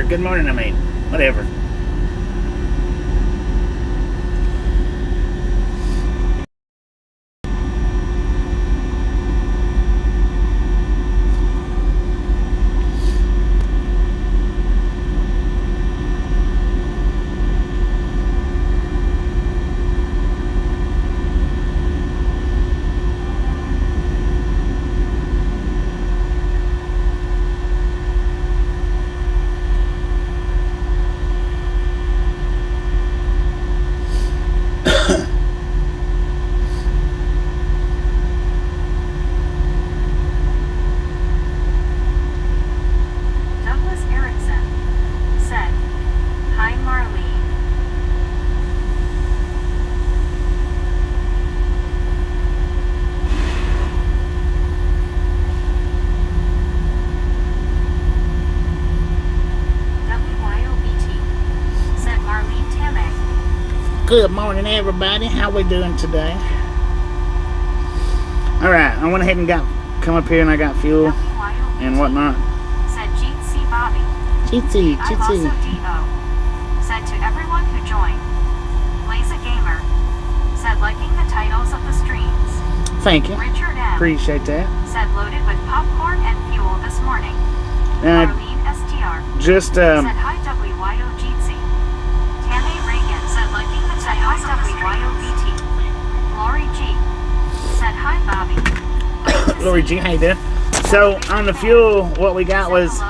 good morning, I mean. Whatever. Good morning, everybody. How we doing today? All right, I went ahead and come up here and I got fuel and whatnot. Said GC Bobby. GT. Said to everyone who joined. Laser Gamer. Said liking the titles of the streams. Thank you. Richard M. Appreciate that. Said loaded with popcorn and fuel this morning. Marlene STR. Just said hi WYOGC. Tammy Reagan said liking the titles of the WYOBT. Lori G. Said hi Bobby. Lori G, how you doing? So on the fuel, what we got was,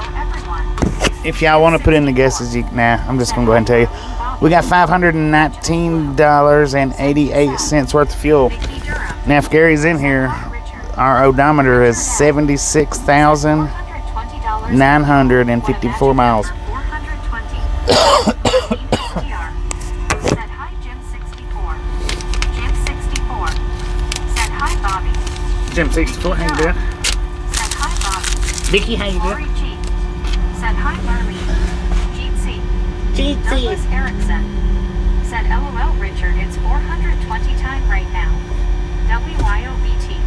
if y'all want to put in the guesses, I'm just gonna go ahead and tell you. We got $519.88 worth of fuel. Now, if Gary's in here, our odometer is 76,954 miles. Jim 64, how you doing? Said hi Bobby. Vicky, how you Lori doing? G. Said hi Marlene. GC. GT. Douglas Erickson. Said LOL Richard, it's 420 time right now. WYOBT.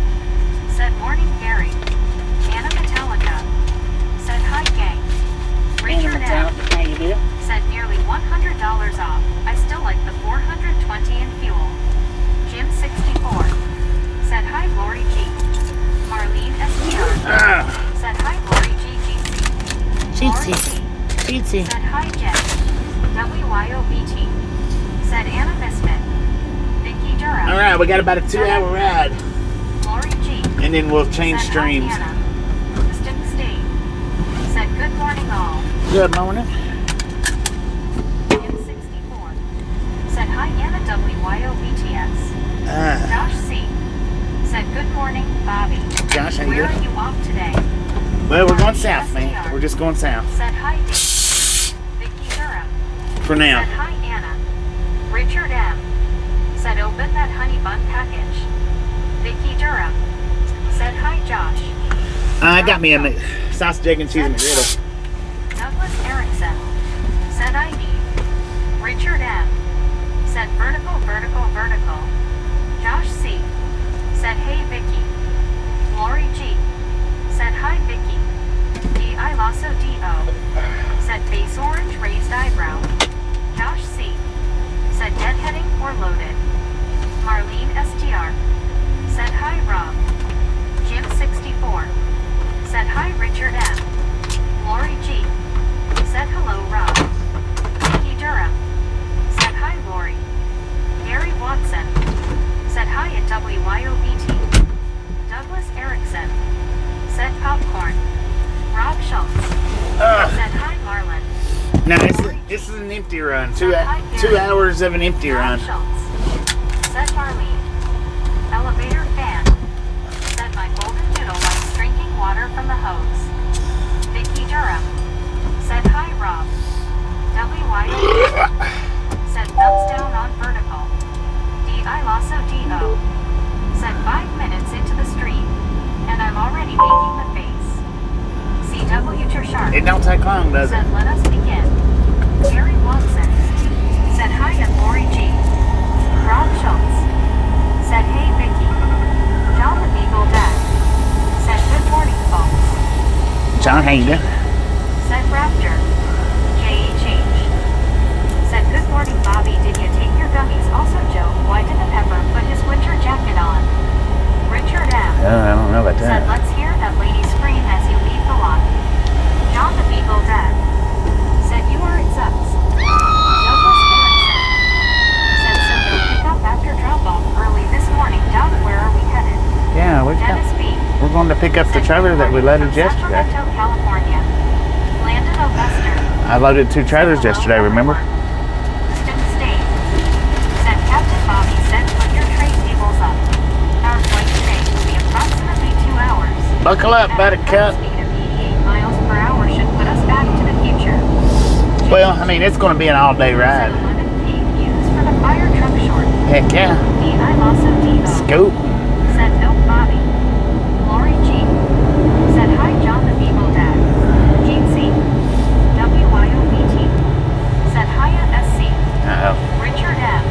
Said morning Gary. Anna Metallica. Said hi gang. Richard M. How you doing? Said nearly $100 off. I still like the 420 in fuel. Jim 64. Said hi Lori G. Marlene STR. Said hi Lori G. GT. Said hi Jen. WYOBT. Said Anna Misfit. Vicky Durham. Alright, we got about a 2-hour ride. Lori G. And then we'll change said streams. Hi Anna. Kristen Steen. Said good morning all. Good morning. Jim 64. Said hi Anna WYOBTS. Josh C. Said good morning, Bobby. Josh, how you Where doing? are you off today? Well, we're going south, man. We're just going south. Said hi Dee. Vicky Durham. For now. Said hi Anna. Richard M. Said open that honey bun package. Vicky Durham. Said hi Josh. I got me a sausage, egg, and cheese McGriddle. Douglas Erickson. Said I need. Richard M. Said vertical. Josh C. Said hey Vicky. Lori G. Said hi Vicky. D.I. Lasso D.O. Said face orange raised eyebrow. Josh C. Said deadheading or loaded. Marlene STR. Said hi Rob. Jim 64. Said hi Richard M. Lori G. Said hello Rob. Vicky Durham. Said hi Lori. Gary Watson. Said hi at WYOBT. Douglas Erickson. Said popcorn. Rob Schultz. Said hi Marlon. Now, this is an empty run. 2 hours of an empty Rob run. Schultz. Said Marlene. Elevator fan. Said my golden doodle likes drinking water from the hose. Vicky Durham. Said hi Rob. WYOBT. Said thumbs down on vertical. D.I. Lasso D.O. Said 5 minutes into the stream. And I'm already making the face. CW Sharp. It don't take long, does it? Said let us begin. Gary Watson. Said hi at Lori G. Rob Schultz. Said hey Vicky. John the Beagle Dad. Said good morning folks. John, how you doing? Said Raptor. J. pick up the trailer that we loaded yesterday. Sacramento, California. Landed Augusta. I loaded 2 trailers yesterday, remember? Houston State. Said Captain Bobby said put your tray tables up. Our flight today will be approximately 2 hours. Buckle up, At a buttercup. speed of 88 miles per hour should put us back to the future. Well, I mean, it's going to be an all-day Said ride. 11 feet views for the fire truck short. Heck yeah. I Lasso Depot. Scoop. Said no Bobby. Lori G. Said hi John the Beagle Dad. Gene C. WYOBT. Said hiya SC. Uh-oh. Richard M.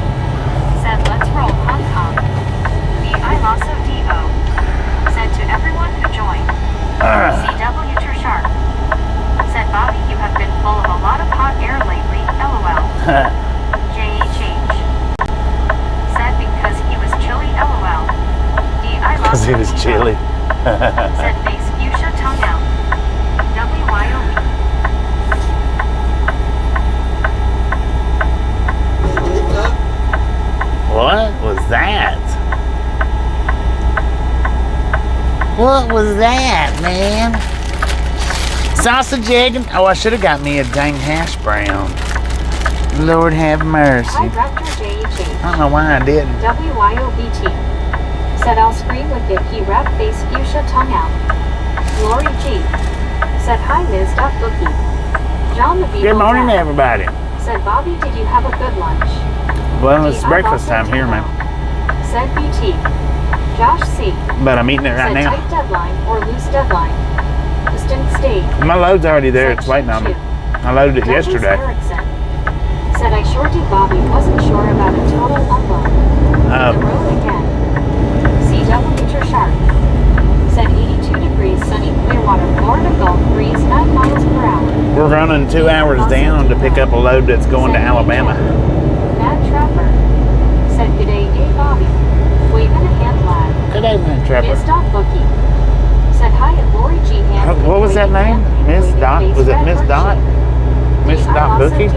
Said let's roll Hong Kong. The I Lasso DO. Said to everyone who joined. CW Sharp. Said Bobby you have been full of a lot of hot air lately, LOL. JH. Said because he was chilly, LOL. The I Because Lasso he was DO. chilly. Said face fuchsia tongue out. WYOB. What was that? What was that, man? Sausage egg and... Oh, I should have got me a dang hash brown. Lord have mercy. Hi, Raptor JH. I don't know why I didn't. WYOBT. Said I'll scream with it. He rap face fuchsia tongue out. Lori G. Said hi, Ms. Bookie. John the Beagle. Good morning, Dad. everybody. Said Bobby, did you have a good lunch? Well, it's The breakfast I time here, man. Said BT. Josh C. But I'm eating it right Said now. tight deadline or loose deadline. Distant state. My load's already there. It's Said waiting on me. choo-choo. I loaded it Douglas yesterday. Erickson. Said I sure did Bobby. Wasn't sure about a total unload. The road again. CW Sharp. Said 82 degrees, sunny, Clearwater, Florida Gulf, breeze 9 miles per hour. We're running 2 hours down to pick up a load that's going to Alabama. Mad Trapper. Said good day, hey Bobby. Waving a hand lad. Good day, man, Trapper. Miss Dot Bookie. Said hi at Lori G. Hand. What was that name? Miss Dot? Was it Miss Dot? Miss Dot Bookie?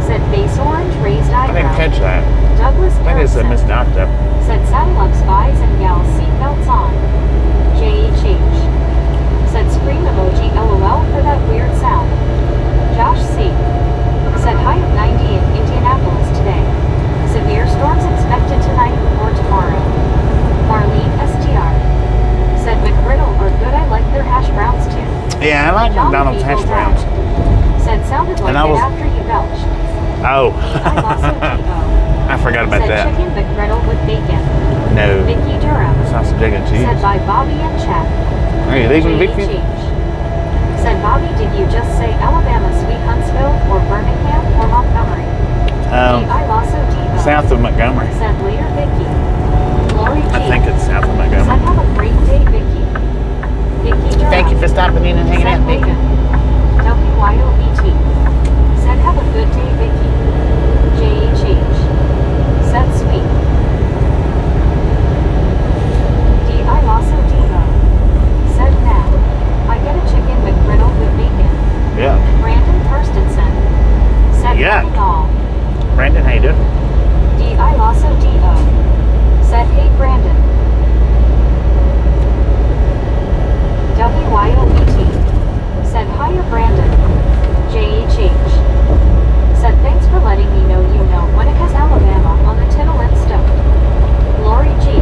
Said face orange, raised I didn't eyebrow. catch that. Douglas I think it said Miss Erickson. Dot though. Said saddle up spies and gals seatbelts on. JHH. Said scream emoji LOL for that weird sound. Josh C. Said high of 90 in Indianapolis today. Severe storms expected tonight or tomorrow. Marlene STR. Said McGriddle are good. I like their hash browns too. Yeah, I like John McDonald's hash Beagle browns. Dad. Said sounded like And I it was- after you belched. Oh, I also Depot. I forgot about Said that. chicken McGriddle with bacon. No, Vicky Durham. sausage, egg, and cheese. Said by Bobby and Chad. Are you leaving, Vicky? JHH. Said Bobby, did you just say Alabama, Sweet Huntsville, or Birmingham, or Montgomery? I also Depot. South of Montgomery. Said later Vicky. Lori G. I think it's south of Said Montgomery. have a great day, Vicky. Vicky Durham. Thank you for stopping in and hanging Said out, Vicky. Logan. WYOBT. Said have a good day, Vicky. JHH. Said sweet. I also Depot. Said now. I get a chicken McGriddle with bacon. Yeah. Brandon Kirstensen. Said Yuck. morning all. Brandon, how you doing? I also DO. Said hey Brandon. WYOBT. Said hiya Brandon. JHH. Said thanks for letting me know you know when it has Alabama on the Tittle and Stone. Lori G.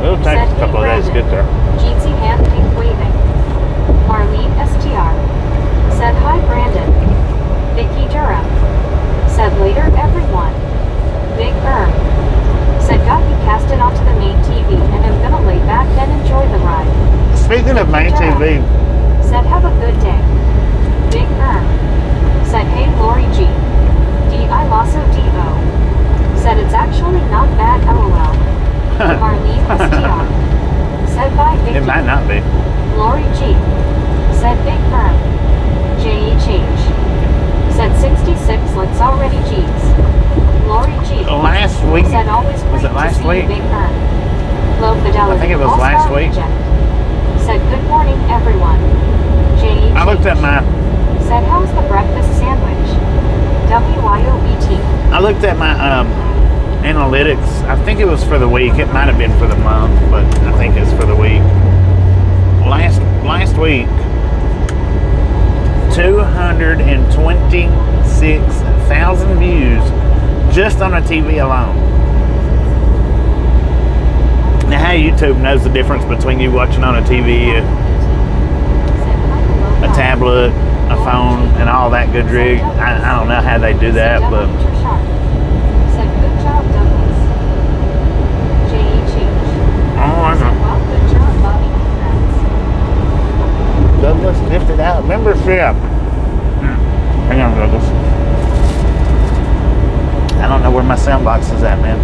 It'll take Said, a couple of hey, days to get there. Jeezy hand pink waving. Marlene STR. Said hi Brandon. Vicky Durham. Said later everyone. Big Said got you casted onto the main TV and am gonna lay back then enjoy the ride. Speaking of main TV, Said have a good day. Big Said hey Lori G. I Lasso DO. Said it's actually not bad LOL. Marlene STR. Said bye Vicky. it might not be. Lori G. Said Big JHH. Said 66 let's already G's. Lori G. Last week, Said always was great it last to see week? you, Big Low fidelity. I think it was all-star last week. reject. Said good morning everyone. JHH. I looked at my Said how's the breakfast sandwich? WYOBT. I looked at my analytics. I think it was for the week. It might have been for the month, but I think it's for the week. last week, 226,000 views just on a TV alone. Now, how YouTube knows the difference between you watching on a TV, a tablet, a phone, and all that good rig, I don't know how they do that, but Said good job, Douglas. J.H. I Said well, good job, Bobby. Congrats. Douglas lifted out membership. Hang on, Douglas. I don't know where my sound box is at, man.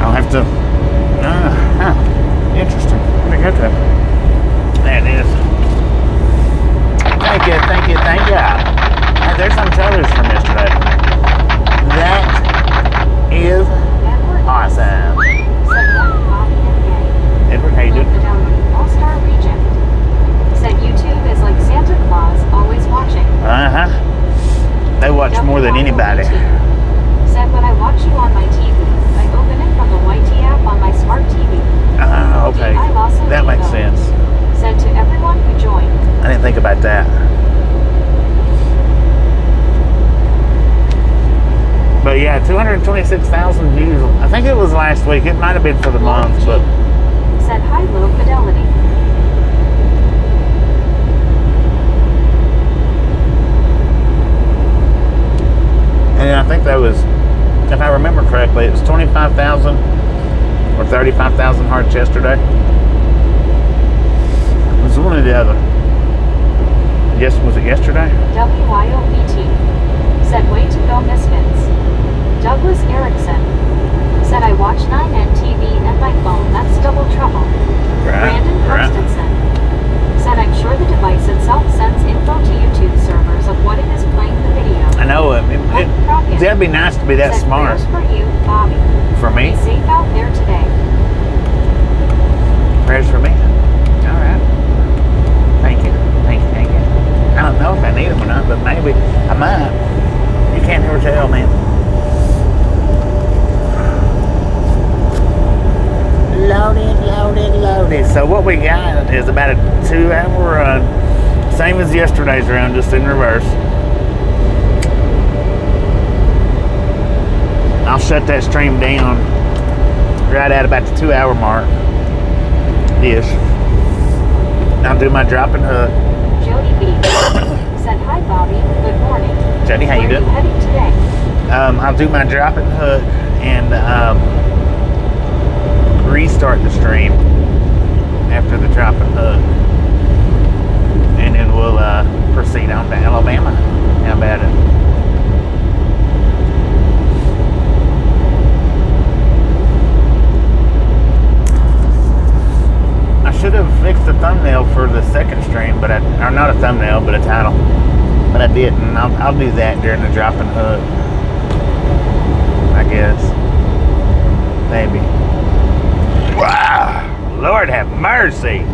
I'll have to. Interesting. Let me get that. There it is. Thank you. Hey, there's some trailers from yesterday. That is awesome. Edward, how you doing? All-Star Reject. Said YouTube is like Santa Claus, always watching. They watch more than anybody. Said when I watch you on my TV, I open it from the YT app on my smart TV. Okay. That makes sense. Said to everyone who joined. I didn't think about that. But yeah, 226,000 views. I think it was last week. It might have been for the month, but said high low fidelity. and I think that was, if I remember correctly, it was 25,000 or 35,000 hearts yesterday. It was one or the other. Yes, was it yesterday? WYOBT said way to go Misfits. Douglas Erickson said I watch 9N TV and my phone, that's double trouble. Brandon Carstensen said I'm sure the device itself sends info to YouTube servers of what it is playing the video. I know that'd be nice to be that said smart. prayers for you, Bobby. For me? Be safe out there today. Prayers for me? Alright. Thank you. I don't know if I need them or not, but maybe I might. You can't ever tell, man. Loaded. So what we got is about a 2-hour run. Same as yesterday's run, just in reverse. I'll shut that stream down right at about the 2-hour mark. Ish. I'll do my drop and hook. Jody B said hi Bobby, good morning. Jody, how you doing? Where are you heading today? I'll do my drop and hook and restart the stream after the drop and hook, and then we'll proceed on to Alabama. How about it? I should have fixed the thumbnail for the second stream, but or not a thumbnail, but a title, but I didn't. I'll do that during the drop and hook, I guess. Maybe. Wow! Lord have mercy!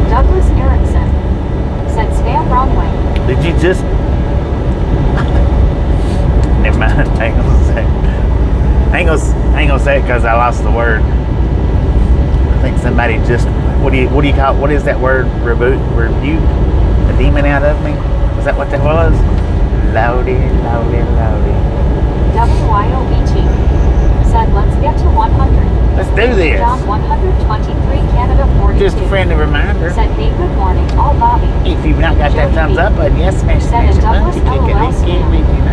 Douglas Erickson said spam wrong way. Did you just... Never mind, I ain't gonna say it. I ain't gonna say it because I lost the word. I think somebody just... What do you call it? What is that word? Rebuke a demon out of me? Was that what that was? Loaded. WYOBT said let's get to 100. Let's do this. John 123 Canada 42. Just a friendly reminder. Said hey good morning, all Bobby. If you've not got that thumbs up button, yes, smash it, Said button. You can get I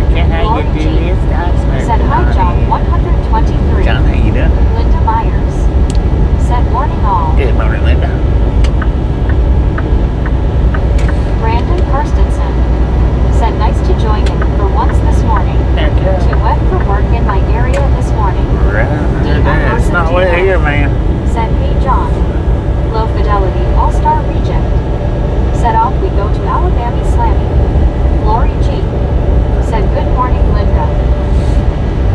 can't how you do this. Stop smashing. Said hi John 123. John, how you doing? Linda Myers said morning all. Good morning, Linda. Brandon Carstensen said nice to join in for once this morning. Too wet for work in my area this morning. It's not wet here, man. Said hey John. Low fidelity all-star reject. Said off we go to Alabama Slammy. Lori G said good morning Linda.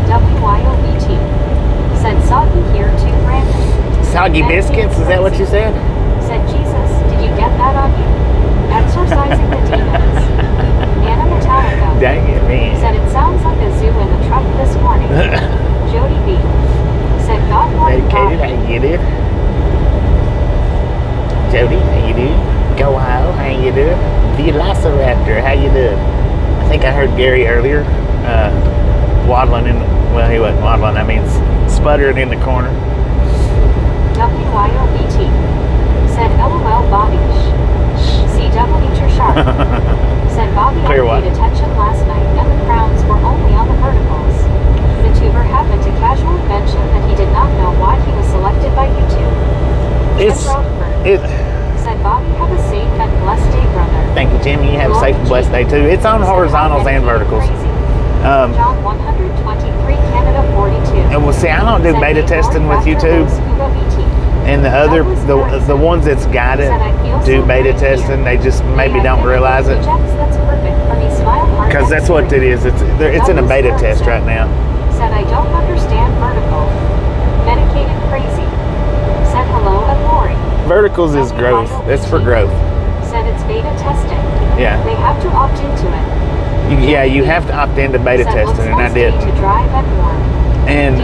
WYOBT said soggy here too Brandon. Soggy biscuits, is that what you said? Said Jesus, did you get that on you? Exorcising the demons. Anna Metallica Dang it, man. said it sounds like a zoo in the truck this morning. you doing? Go Wild, how you doing? Velociraptor, how you doing? I think I heard Gary earlier waddling in, well, he wasn't waddling, I mean sputtering in the corner. WYOBT said LOL Bobby. CW Sharp said Bobby Clear what? paid attention last night and the crowns were only on the verticals. The tuber happened to casually mention that he did not know why he was selected by YouTube. Said Bobby, have a safe and blessed day, brother. Thank you, Jimmy. You have a safe and blessed day too. It's on horizontals and verticals. John 123, Canada 42. And we'll see, I don't do beta testing with YouTube. And the ones that's guided do beta testing. They just maybe don't realize it. Because that's what it is. It's in a beta test right now. Said I don't understand vertical. Medicated crazy. Said hello and Lori. Verticals is growth. It's for growth. Said it's beta testing. Yeah. They have to opt into it. You have to opt into beta testing, and I did. To drive and warm. And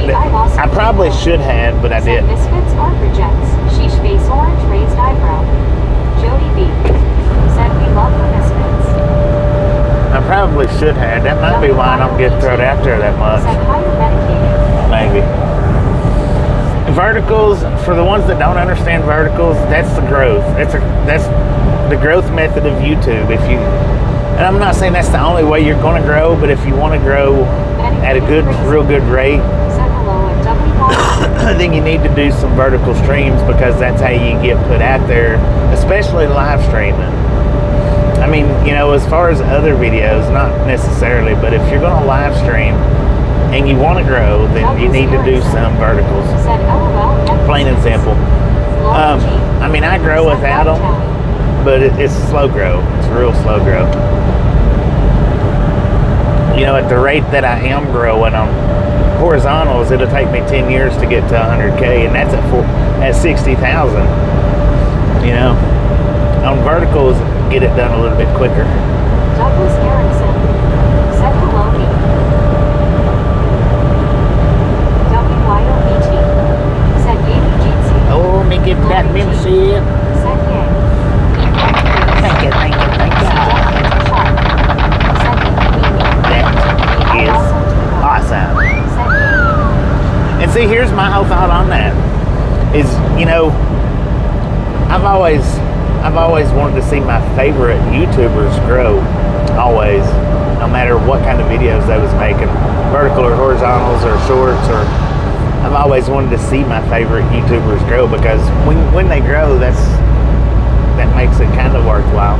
I probably should have, but I didn't. Misfits are rejects. Sheesh face orange raised eyebrow. Jody B. said we love the Misfits. I probably should have. That might be why I don't get thrown out there that much. Said higher medicated. Maybe. Verticals, for the ones that don't understand verticals, that's the growth. That's the growth method of YouTube. And I'm not saying that's the only way you're going to grow, but if you want to grow at a real good rate, then you need to do some vertical streams because that's how you get put out there, especially live streaming. I mean, as far as other videos, not necessarily, but if you're going to live stream and you want to grow, then you need to do some verticals. Plain and simple. I mean, I grow without them, but it's slow grow. It's real slow grow. At the rate that I am growing on horizontals, it'll take me 10 years to get to 100K, and that's at 60,000. On verticals, get it done a little bit quicker. Douglas Erickson said hello me. WYOBT said Yeti Jitsi. Oh, me give that membership. Said yay. Thank you. Awesome. And see, here's my whole thought on that. Is I've always wanted to see my favorite YouTubers grow. Always, no matter what kind of videos they was making, vertical or horizontals or shorts, or I've always wanted to see my favorite YouTubers grow because when they grow, that makes it kind of worthwhile.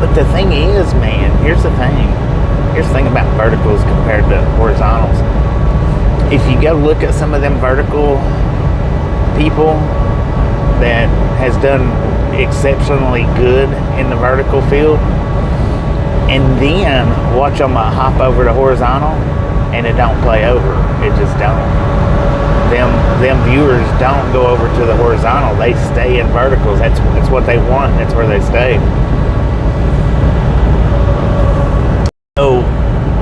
But the thing is, man, here's the thing about verticals compared to horizontals. If you go look at some of them vertical people that has done exceptionally good in the vertical field, and then watch them hop over to horizontal, and it don't play over. It just don't. Them viewers don't go over to the horizontal. They stay in verticals. That's what they want. That's where they stay. So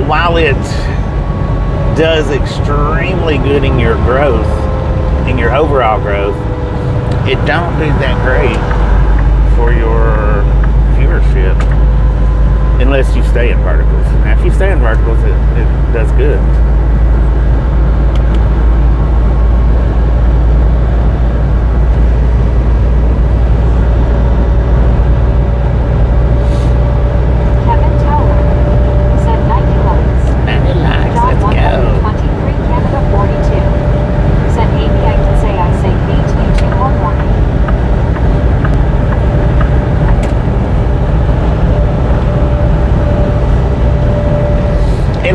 while it does extremely good in your growth, in your overall growth, it don't do that great for your viewership unless you stay in verticals. Now, if you stay in verticals, it does good.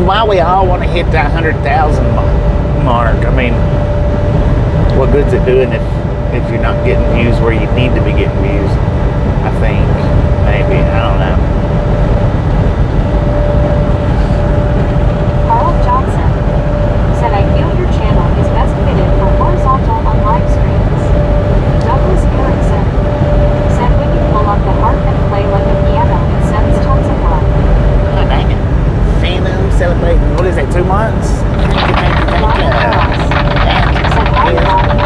While we all want to hit that 100,000 mark, I mean, what good's it doing if you're not getting views where you need to be getting views? I think, maybe, I don't know. Carl Johnson said, I feel your channel is best fitted for horizontal on live streams. Douglas Erickson said, when you pull up the harp and play like a piano, it sends tons of love. Oh, dang it. Phantom celebrating, what is it, 2 months? Thank you. That is awesome.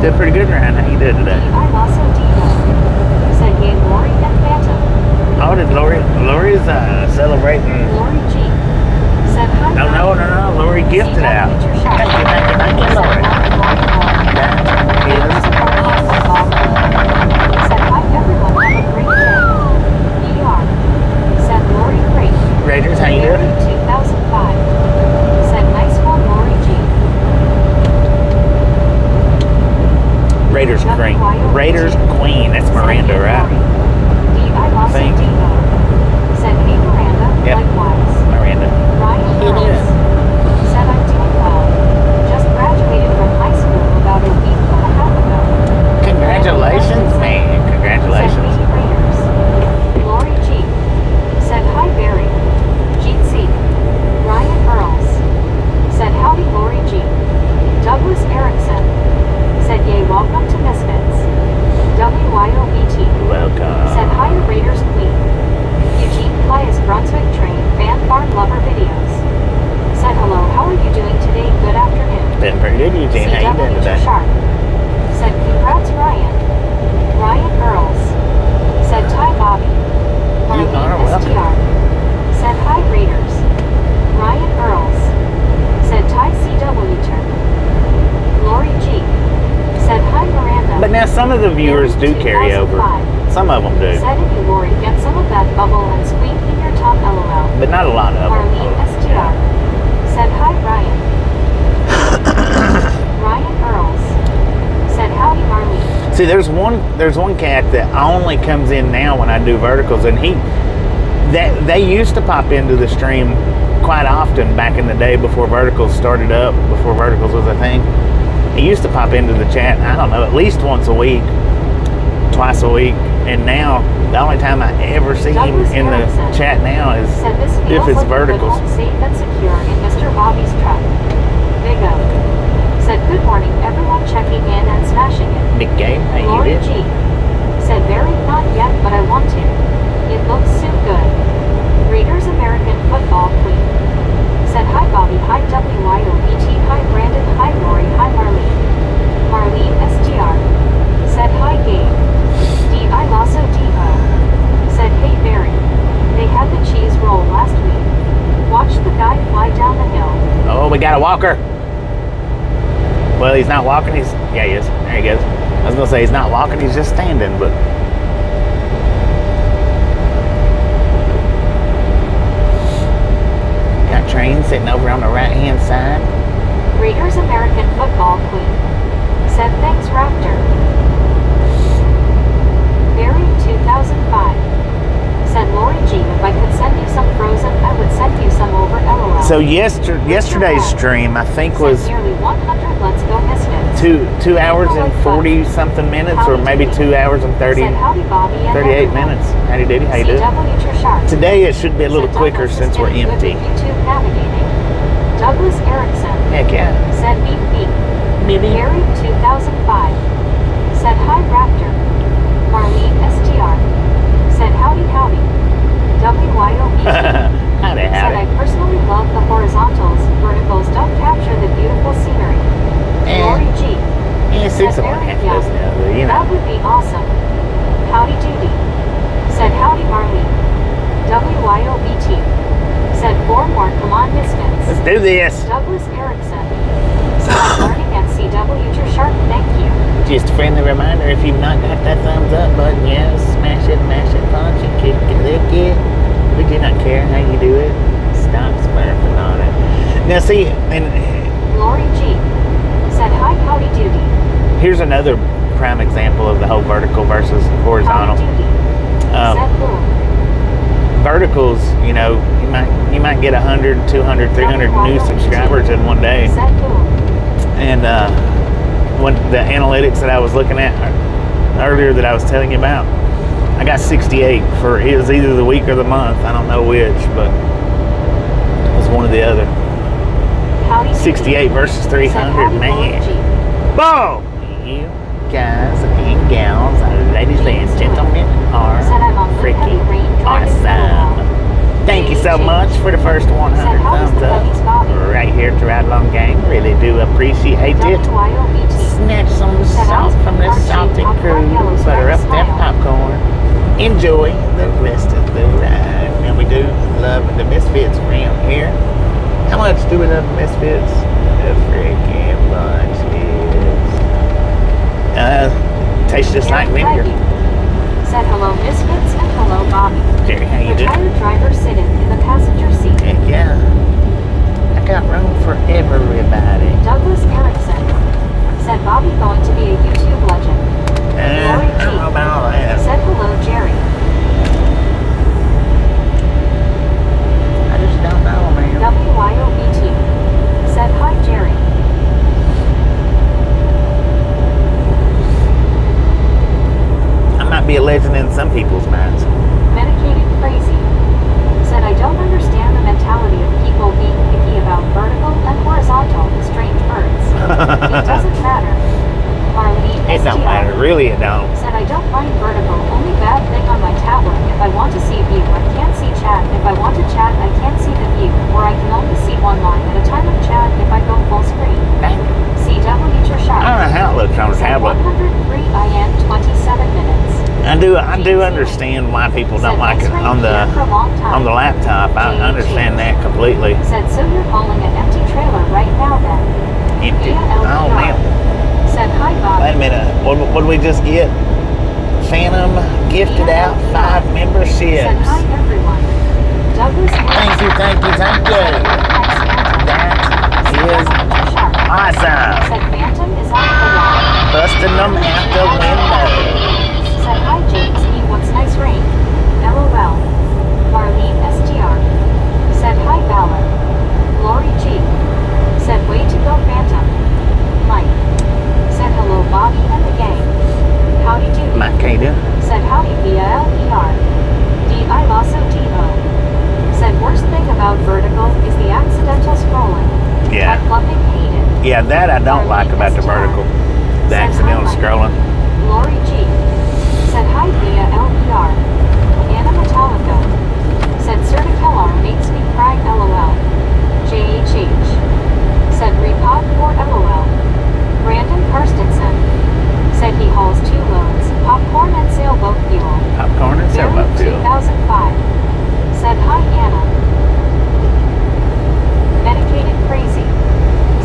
Did pretty good, Ryan. How you doing today? I also Dino. Said yay Lori and Phantom. Oh, did Lori's celebrating? Lori G. Said hi. No. Lori gifted out. Thank you, Lori. Yes. Said hi everyone, have a great day. ER. Said Lori great. Raiders, how you Mary doing? 2005. Said nice one Lori G. Raiders Queen. Raiders Queen. That's Miranda, right? I lost Think. Dino. Said hey Miranda, Yep. likewise. Miranda. Ryan It Rose. is. Said I'm doing well. Just graduated from high school about a week and a half ago. Congratulations, man. Said Congratulations. hey Raiders. Lori G. Said hi Barry. Gene C. Ryan Earls. Said howdy Lori G. Douglas Erickson. Said yay welcome to Misfits. WYOBT. Welcome. Said hi Raiders Queen. Eugene Plias Brunswick Train Fan Farm Lover Videos. Said hello, how are you doing today? Good afternoon. Been pretty good, Eugene. How you doing CW today? Sharp. Said congrats Ryan. Ryan Earls. Said Ty Bobby. You are welcome. STR. Said hi Raiders. Ryan Earls. Said Ty CW Turn. Lori G. Said hi Miranda. But now some of the viewers do carry over. 2005. Some of them do. Said if you Lori get some of that bubble and squeak in your tongue LOL. But not a lot of them. Marlene STR. Said hi Ryan. Ryan Earls. Said howdy Marlene. See, there's one cat that only comes in now when I do verticals, and they used to pop into the stream quite often back in the day before verticals started up, before verticals was a thing. He used to pop into the chat, I don't know, at least once a week, twice a week, and now the only time I ever see him Douglas in the Erickson chat now is Said this if feels it's like a good verticals. home safe and secure in Mr. Bobby's truck. Big O. Said good morning everyone checking in and smashing it. Big game, how you Lori did? G. Said very not yet but I want to. It looks so good. Raiders American Football Queen. Said hi Bobby, hi WYOBT, hi Brandon, hi Lori, hi Marlene. Marlene STR. Said hi Gabe. D.I. Lasso D.O. Said hey Barry. They had the cheese roll last week. Watch the guy fly down the hill. Oh, we got a walker. Well, he's not walking, he is. There he goes. I was gonna say he's not walking, he's just standing, but got train sitting over on the right hand side. Raiders American Football Queen. Said thanks Raptor. Barry 2005. Said Lori G. If I could send you some frozen, I would send you some over LOL. So yesterday's stream, I think, was Said nearly 100 Let's Go Misfits. 2 hours and 40 something minutes, or maybe 2 hours and 30, Said howdy Bobby and 38 everyone. minutes. Howdy doody, how you doing? CW Trishard. Today it should be a little Said quicker Douglas is since we're getting good empty. with YouTube navigating. Douglas Erickson. Heck yeah. Said beep beep. Maybe. Barry 2005. Said hi Raptor. Marlene STR. Said howdy howdy. WYOB. Howdy, Said I howdy. personally love the horizontals. Verticals don't capture the beautiful scenery. Lori G. Yeah, Said 6 of one, very half young. dozen the other, you That know. would be awesome. Howdy doody. Said howdy Marlene. WYOBT. Said 4 more come on Misfits. Let's do this. Douglas Erickson. Said I'm learning at CW Sharp, thank you. Just a friendly reminder, if you've not got that thumbs up button, yes, smash it, mash it, punch it, kick it, lick it. We do not care how you do it. Stop smurfing on it. Now see, and Lori G. Said hi howdy doody. here's another prime example of the whole vertical versus horizontal. Howdy doody. Said boom. Verticals, you know, you might get 100, 200, 300 new subscribers in one day. Said boom. And when the analytics that I was looking at earlier that I was telling you about, I got 68 for it was either the week or the month. I don't know which, but it was one or the other. Howdy doody. 68 versus 300, Said howdy man. Lori G. Boom! You guys and gals, ladies and gentlemen, are Said I'm on freaking heavy rain driving awesome. Thank you so much for the first 100 Said, how is thumbs the Bubby's Bobby? up right here to Ride Along Gang. Really do appreciate it. WYOBT. Snatch some Said I'm enjoy the rest of the ride. And we do love the Misfits around here. How much do we love the Misfits? The freaking bunch is. Tastes just like vinegar. Said hello Misfits and hello Bobby. Jerry, how you doing? Retired driver sitting in the passenger seat. Heck yeah. I got room for everybody. Douglas Erickson. Said Bobby going to be a YouTube legend. Lori I don't know about all that. Said hello Jerry. I just don't know, man. WYOBT. Said hi Jerry. I might be a legend in some people's minds. Medicated crazy. Said I don't understand the mentality of people being picky about vertical and horizontal strange birds. It doesn't matter. Marlene It don't STR. matter, really it don't. Said I don't mind vertical, only bad thing on my tablet. If I want to see view, I can't see chat. If I want to chat, I can't see the view. Or I can only see one line at a time of chat if I go full screen. Dang. CW your shot. I don't know how it looks on a Said tablet. 103 IN 27 minutes. I do understand why people don't like it on the laptop. I understand that completely. Said so you're hauling an empty trailer right now then. Empty. Via Oh LPR. man. Said hi Bob. Wait a minute. What did we just get? Phantom gifted out 5 memberships. Said hi everyone. Douglas Thank you, thank you, thank you. That is awesome. Said Phantom is off the wall. Busting them out the window. Said hi James E. What's nice rain? LOL. Marlene STR. Said hi Valor. Lori G. Said way to go Phantom. Mike. Said hello Bobby and the gang. Howdy do. Mike, can you do? Said howdy via LER. D.I. Lasso D.O. Said worst thing about vertical is the accidental scrolling. Yeah. But fluffing hated. Yeah, that I don't like about the vertical. The Said accidental hi, Mike. scrolling. Lori G. Said hi via LER. Anna Metallica. Said Serta Kellar makes me cry LOL. JHH. Said repod for LOL. Brandon Karstensen. Said he hauls 2 loads, popcorn and sailboat fuel. Popcorn and sailboat fuel. 2005. Said hi Anna. Medicated crazy.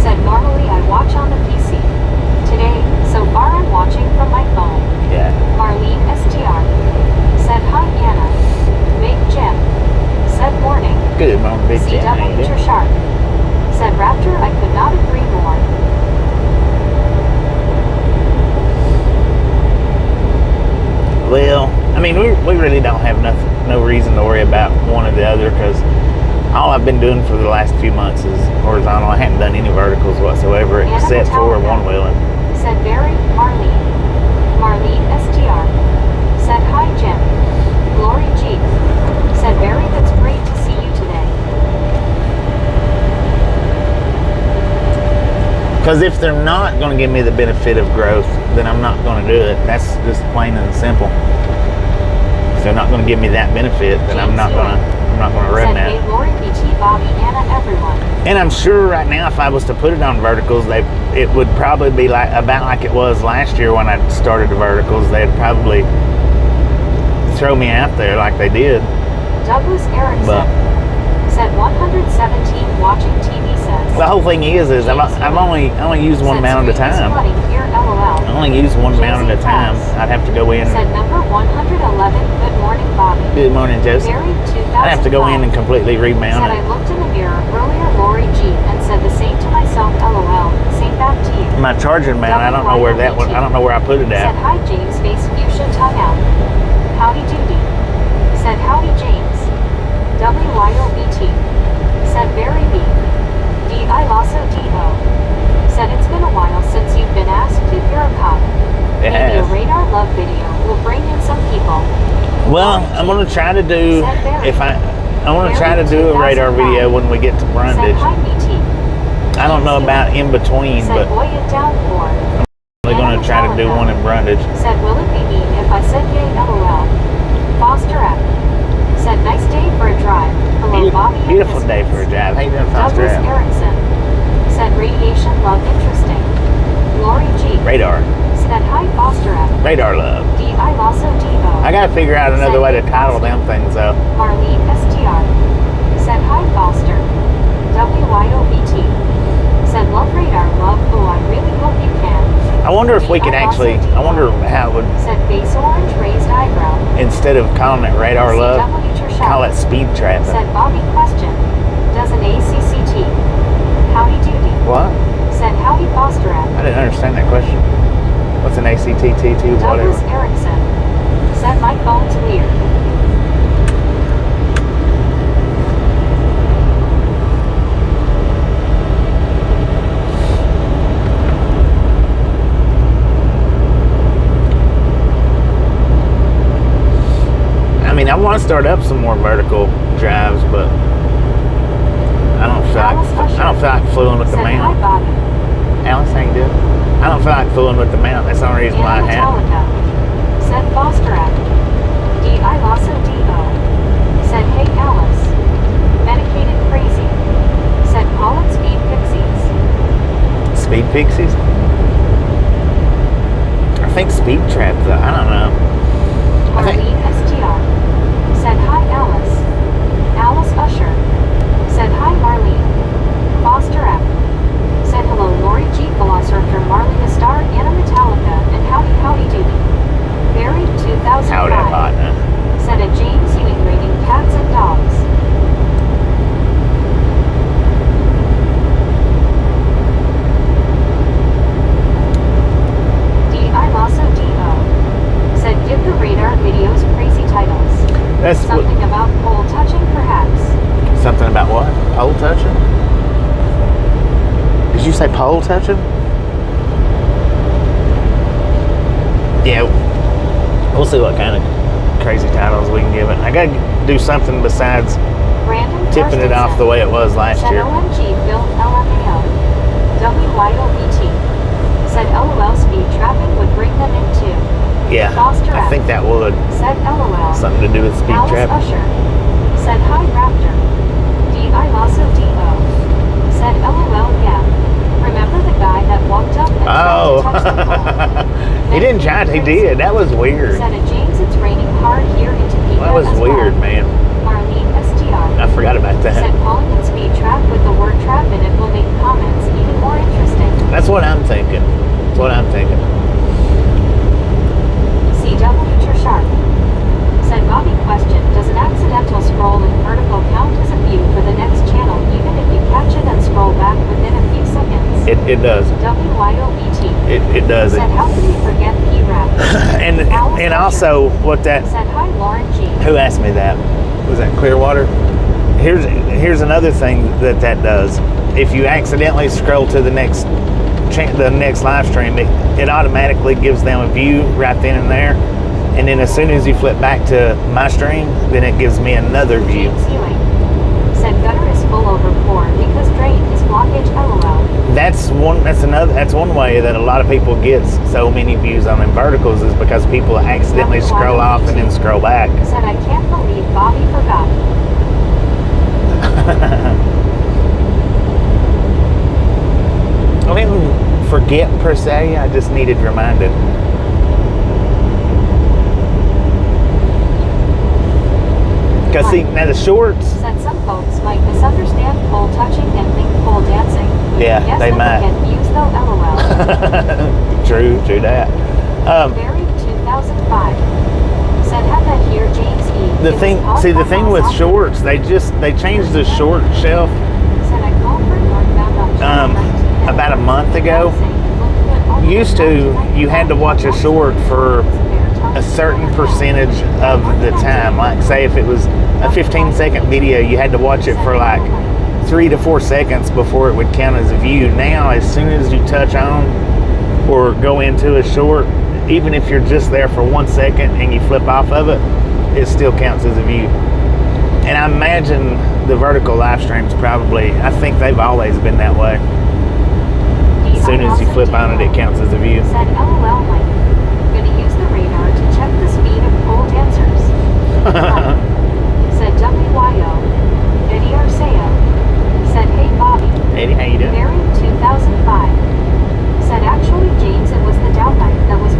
Said normally I watch on the PC. Today, so far I'm watching from my phone. Yeah. Marlene STR. Said hi Anna. Big Jim. Said morning. Good morning, Big Jim. How you CW doing? your shark. Said Raptor I could not agree more. Well, I mean, we really don't have no reason to worry about one or the other because all I've been doing for the last few months is horizontal. I haven't done any verticals whatsoever Anna except for Metallica. one wheeling. Said Barry Marlene. Marlene STR. Said hi Jim. Lori G. Said Barry that's great to see you today. Because if they're not going to give me the benefit of growth, then I'm not going to do it. That's just plain and simple. If they're not going to give me that benefit, then I'm not going to run Said that. hey Lori BT Bobby Anna everyone. And I'm sure right now, if I was to put it on verticals, it would probably be about like it was last year when I started the verticals. They'd probably throw me out there like they did. Douglas Erickson. But said 117 watching TV sets. the whole thing is I've only used one mount at a time. Here, LOL. I only use one mount at a time. I'd have to go in. Said number 111. Good morning, Bobby. Good morning, Joseph. Barry 2005. I'd have to go in and completely remount Said I it. looked in the mirror earlier, Lori G, and said the same to myself. LOL. Same back to you. My charging mount, I don't know where that one. I don't know where I put it Said at. hi James. Face fuchsia tongue out. Howdy doody. Said howdy James. WYOBT. Said Barry B. D.I. Lasso D.O. Said it's been a while since you've been asked if you're a cop. It Maybe has. a radar love video will bring in some people. Well, I'm gonna try to do I want to try to do a radar video when we get to Said Brundage. hi BT. I don't know about in between, Said but boy it down for. we're gonna try to do one in Brundage. Said will it be mean if I said yay LOL. Foster app. Said nice day for a drive. Hello Bobby and Beautiful day Biscuits. for a drive. How you doing, Foster? Douglas Erickson. Said radiation love interesting. Lori G. Radar. Said hi Foster F. Radar love. D.I. Lasso D.O. I gotta figure out another way to title them things though. Marlene STR. Said hi Foster. WYOBT. Said love radar love. Oh, I really hope you can. I wonder if we could actually, I wonder how it would, Said face orange raised eyebrow. instead of calling it radar love, call it speed trap. Said Bobby question. Does an ACCT. Howdy doody. What? Said howdy Foster F. I didn't understand that question. What's an ACTT2, whatever? Douglas Erickson. Said my phone's weird. I mean, I want to start up some more vertical drives, but I don't feel like fooling with the Said hi mount. Bobby. Alice, how you doing? I don't feel like fooling with the mount. That's the only reason why I have. Metallica. Said Foster F. D.I. Lasso D.O. Said hey Alice. Medicated crazy. Said Pollen Speed Pixies. Speed Pixies? I think Speed Trap, though. I don't know. I think Marlene STR. Said hi Alice. Alice Usher. Said hi Marlene. Foster F. Said hello Lori G. Velociraptor Marlene Star Anna Metallica and howdy howdy doody. Buried 2005. howdy hot, huh? Said a James Ewing rating cats and dogs. D.I. Lasso D.O. Said give the radar videos crazy titles. That's Something about pole touching perhaps. something about what? Pole touching? Did you say pole touching? Yeah, we'll see what kind of crazy titles we can give it. I gotta do something besides Brandon tipping it off the way it was last Said year. OMG built LMAO. WYOBT. Said LOL speed trapping would bring them in too. Yeah, Foster I F. think that would. Said LOL. Something to do with speed Alice trap. Usher. Said hi Raptor. D.I. Lasso D.O. Said LOL yeah. Remember the guy that walked up and tried to touch the pole? He didn't try to, he did. That was weird. Said at James it's raining hard here in Topeka That was as weird, well. man. Marlene STR. I forgot about Said that. calling it speed trap with the word trap in it will make comments even more interesting. That's what I'm thinking. That's what I'm thinking. CW Sharp. Said Bobby question, does an accidental scroll in vertical count as a view for the next channel even if you catch it and scroll back within a few seconds? It does. WYOBT. It does. Said how can we forget P-Rap? And also what that, Said hi Lauren G. who asked me that? Was that Clearwater? Here's another thing that does. If you accidentally scroll to the next live stream, it automatically gives them a view right then and there. And then as soon as you flip back to my stream, then it gives me another view. James Ewing. Said gutter is full over pour because drain is blockage LOL. That's one way that a lot of people get so many views on them verticals is because people accidentally scroll off and then scroll back. Said I can't believe Bobby forgot. I didn't forget per se, I just needed reminded. Because see, now the shorts, Said some folks might misunderstand pole touching and think pole dancing. Yeah, Guess they that might. Get views though, LOL. true that. Buried 2005. Said have that here, James E. The thing with shorts, they changed the short shelf Said I called for northbound on June 19th. about a month ago. Used to, you had to watch a short for a certain percentage of the time. Like say if it was a 15-second video, you had to watch it for like 3 to 4 seconds before it would count as a view. Now, as soon as you touch on or go into a short, even if you're just there for 1 second and you flip off of it, it still counts as a view. And I imagine the vertical live streams probably, I think they've always been that way. As soon as you flip on it, it counts as a view. Said LOL Mike. Gonna use the radar to check the speed of pole dancers. Said WYO. Eddie Arceo. Said hey Bobby. Eddie, how you doing? Buried 2005. Said actually James it was the downlight that was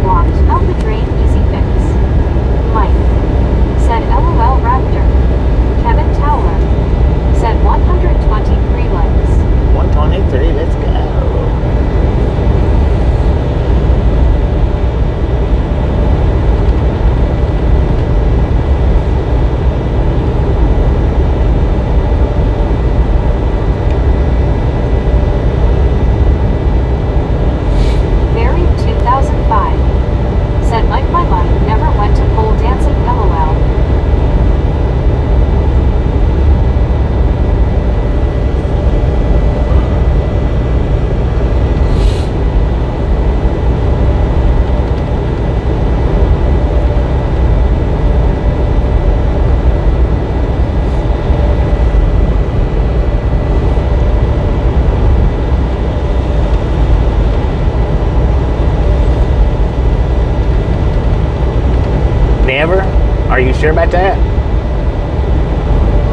Are you sure about that?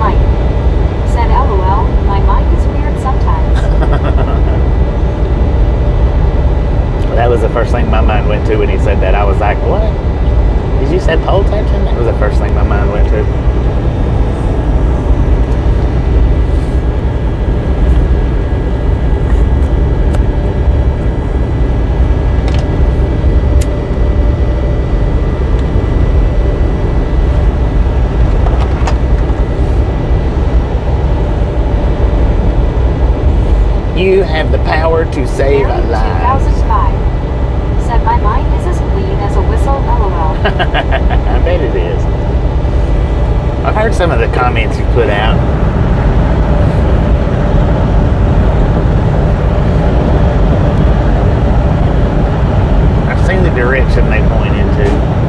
Mike said, LOL, my mind is weird sometimes. That was the first thing my mind went to when he said that. I was like, what? Did you say pole tension? That was the first thing my mind went to. You have the power to save Mary, lives. 2005 said, my mind is as clean as a whistle, LOL. I bet it is. I've heard some of the comments you put out. I've seen the direction they point into.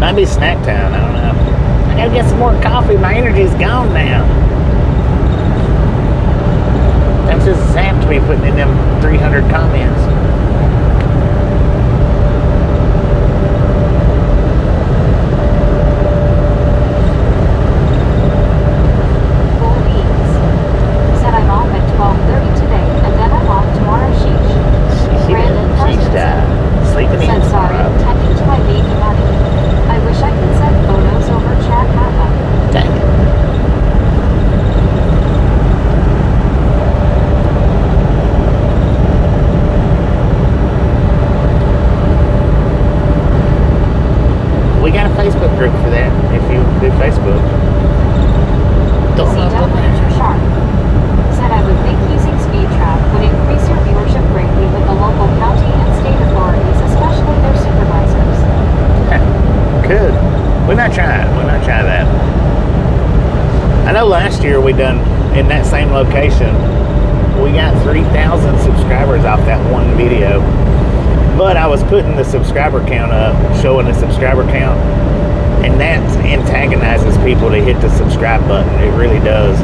Might be snack time. I don't know. I gotta get some more coffee. My energy's gone now. That's just zapped me putting in them 300 comments. Said I'm off at 12:30 today, and then I'm off tomorrow. Sheesh. Brandon Parsons Sleeping in said sorry, tomorrow. tending to my baby money. I wish I could send photos over chat. Haha. Dang it. know last year we done in that same location, we got 3,000 subscribers off that one video. But I was putting the subscriber count up, showing the subscriber count, and that antagonizes people to hit the subscribe button. It really does.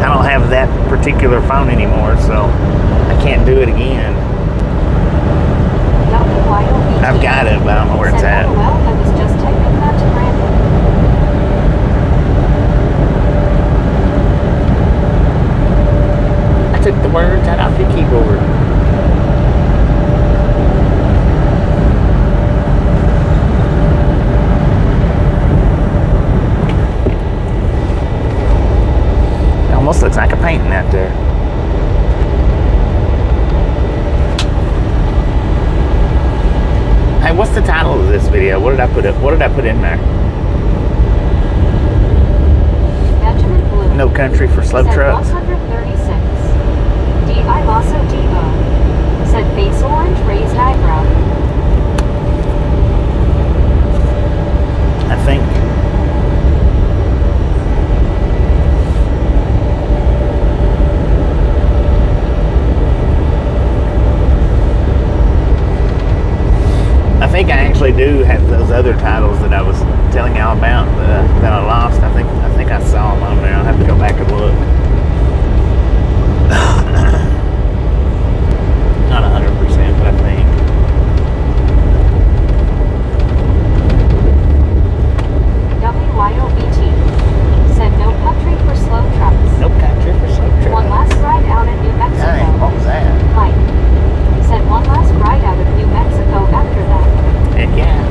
I don't have that particular phone anymore, so I can't do it again. I've got it, but I don't know where it's at. Well, I was just typing that to Brandon. I took the words out off the keyboard. It almost looks like a painting out there. Hey, what's the title of this video? What did I put in there? Benjamin Blue. No country for slow trucks. 136. D.I. Lasso D.O. Said face orange, raised eyebrow. I think. I think I actually do have those other titles that I was telling y'all about that I lost. I think I saw them on there. I'll have to go back and look. Not 100%, but I think. WYOBT. Said no country for slow trucks. No country for slow trucks. One last ride out in New Mexico. Dang, what was that? Mike. Said one last ride out of New Mexico after that. Heck yeah.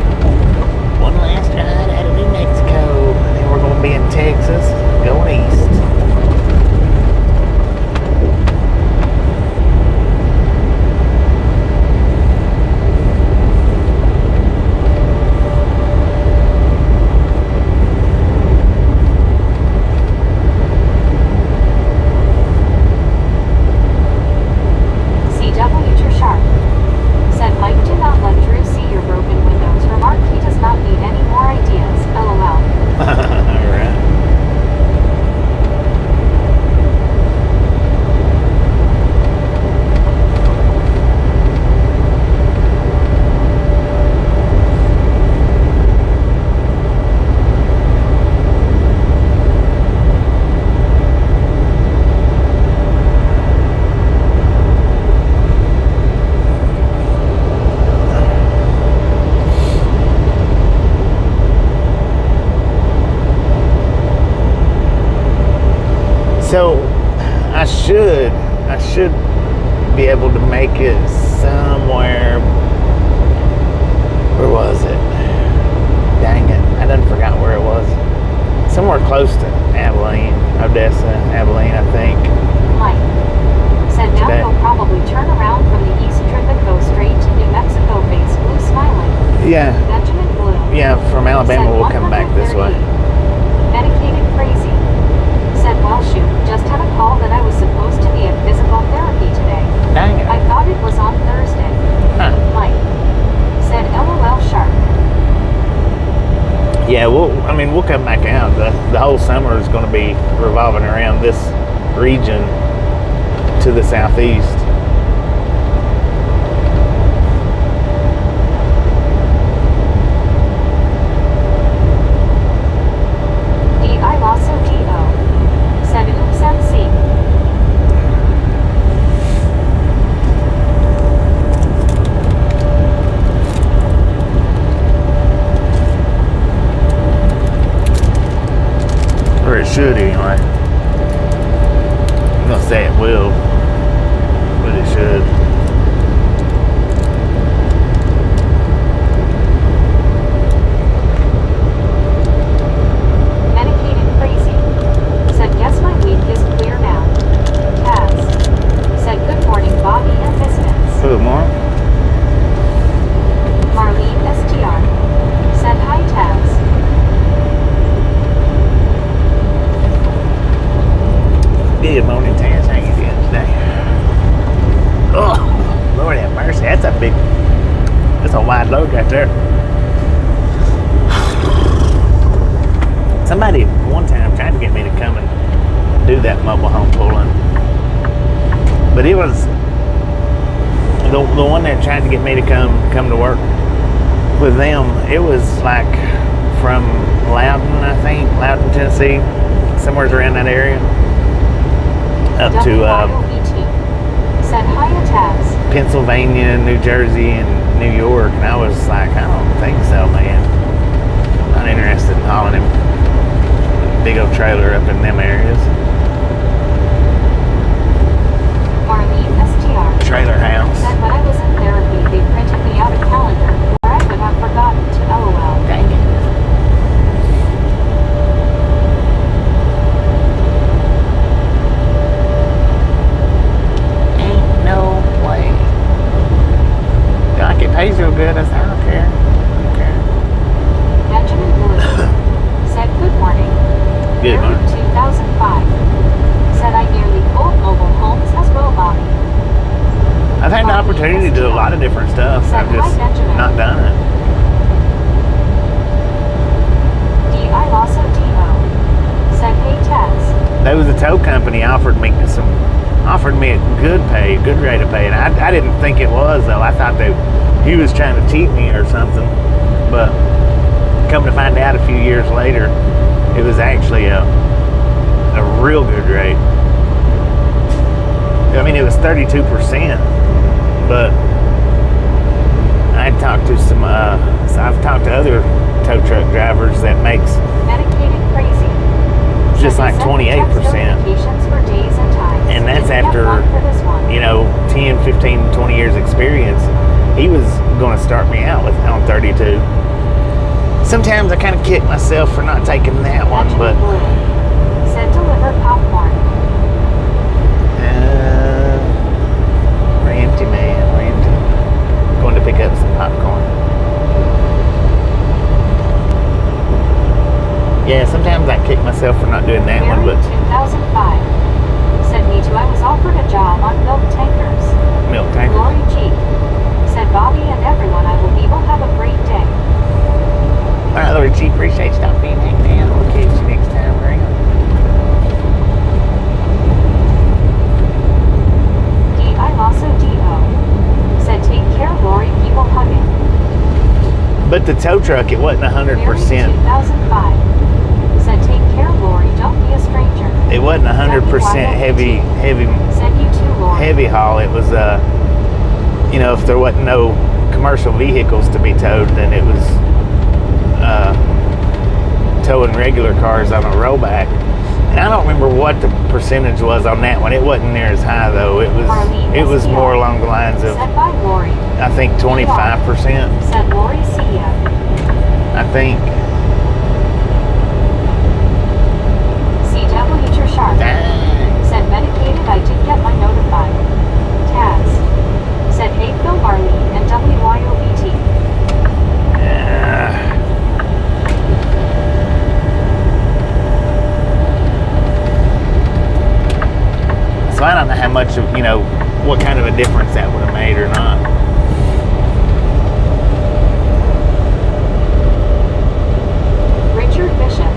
One last ride out of New Mexico. Then we're going to be in Texas, going east. CW to Sharp. Said Mike did not let Drew see your broken windows. Remark he does not need any more ideas. LOL. Alright. So I should be able to make it somewhere. Where was it? Dang it. I done forgot where it was. Somewhere close to Abilene, Odessa, Abilene, I think. Mike. Said now Today. you'll probably turn around from the east trip and go straight to New Mexico. Face blue smiling. Yeah. Benjamin Blue. Yeah, from Alabama Said we'll come back this way. 138. Medicated crazy. Said well shoot, just had a call that I was supposed to be at physical therapy today. Dang it. I thought it was on Thursday. Huh. Mike. Said LOL sharp. Yeah, we'll come back out. The whole summer is going to be revolving around this region to the southeast. D.I. Lasso D.O. Said oops MC. Or it should anyway. I'm going to say it will, but it should. Medicated crazy. Said guess my week is clear now. Taz. Said good morning Bobby and Misfits. Good morning. Marlene STR. Said hi Taz. Good morning, Taz. How you doing today? Oh, Lord have mercy. That's a wide load right there. Somebody one time tried to that mobile home pulling. But it was the one that tried to get me to come to work with them. It was like from Loudon, I think, Loudon, Tennessee, somewhere around that area, up to Said Hyatt tabs. Pennsylvania, New Jersey, and New York. And I was like, I don't think so, man. Not interested in hauling him big old trailer up in them areas. Marlene STR. Trailer house. Said when I was in therapy, they printed me out a calendar where I would have forgotten to LOL. Dang it. Ain't no way. Like it pays real good. I said, I don't care. Benjamin Blue said good morning. Good Early morning. 2005. Said I nearly pulled mobile homes as well, Bobby. I've had the opportunity to do a lot of different stuff. Said I've just hi, Benjamin. not done it. D.I. Lasso D.O. Said hey, Taz. There was a tow company offered me a good rate of pay, and I didn't think it was though. I thought that he was trying to cheat me or something. But come to find out a few years later, it was actually a real good rate. I mean, it was 32%, but I talked to so I've talked to other tow truck drivers that makes Medicated crazy. just Said like he sent 28%. notifications for days and times. And that's Didn't get after, one for this one. 10, 15, 20 years experience. He was going to start me out on 32. Sometimes I kind of kick myself for not taking that one, but Said deliver popcorn. Ranty man, ranty. Going to pick up some popcorn. Yeah, sometimes I kick myself for not doing that one, Mary but 2005. Said me too. I was offered a job on milk tankers. milk tanker. Lori G. Said Bobby and everyone. I will have a great day. All right, Lord G, appreciate you stopping in, hang man. We'll catch you next time around. D.I. Lasso D.O. Said take care, Lori. People hugging. But the tow truck, it wasn't 100%. Mary 2005. Said take care, Lori. Don't be a stranger. It wasn't 100% heavy Said you too, Lori. heavy haul. It was if there wasn't no commercial vehicles to be towed, then it was towing regular cars on a rollback. And I don't remember what the percentage was on that one. It wasn't near as high though. It was more along the lines of, Said bye, Lori. I think 25%. Said Lori, see ya. I think. CW Sharp. Dang. Said medicated. I did get my notified. Taz. Said hey, Phil Marley and WYOBT. So I don't know how much of, what kind of a difference that would have made or not. Richard Bishop.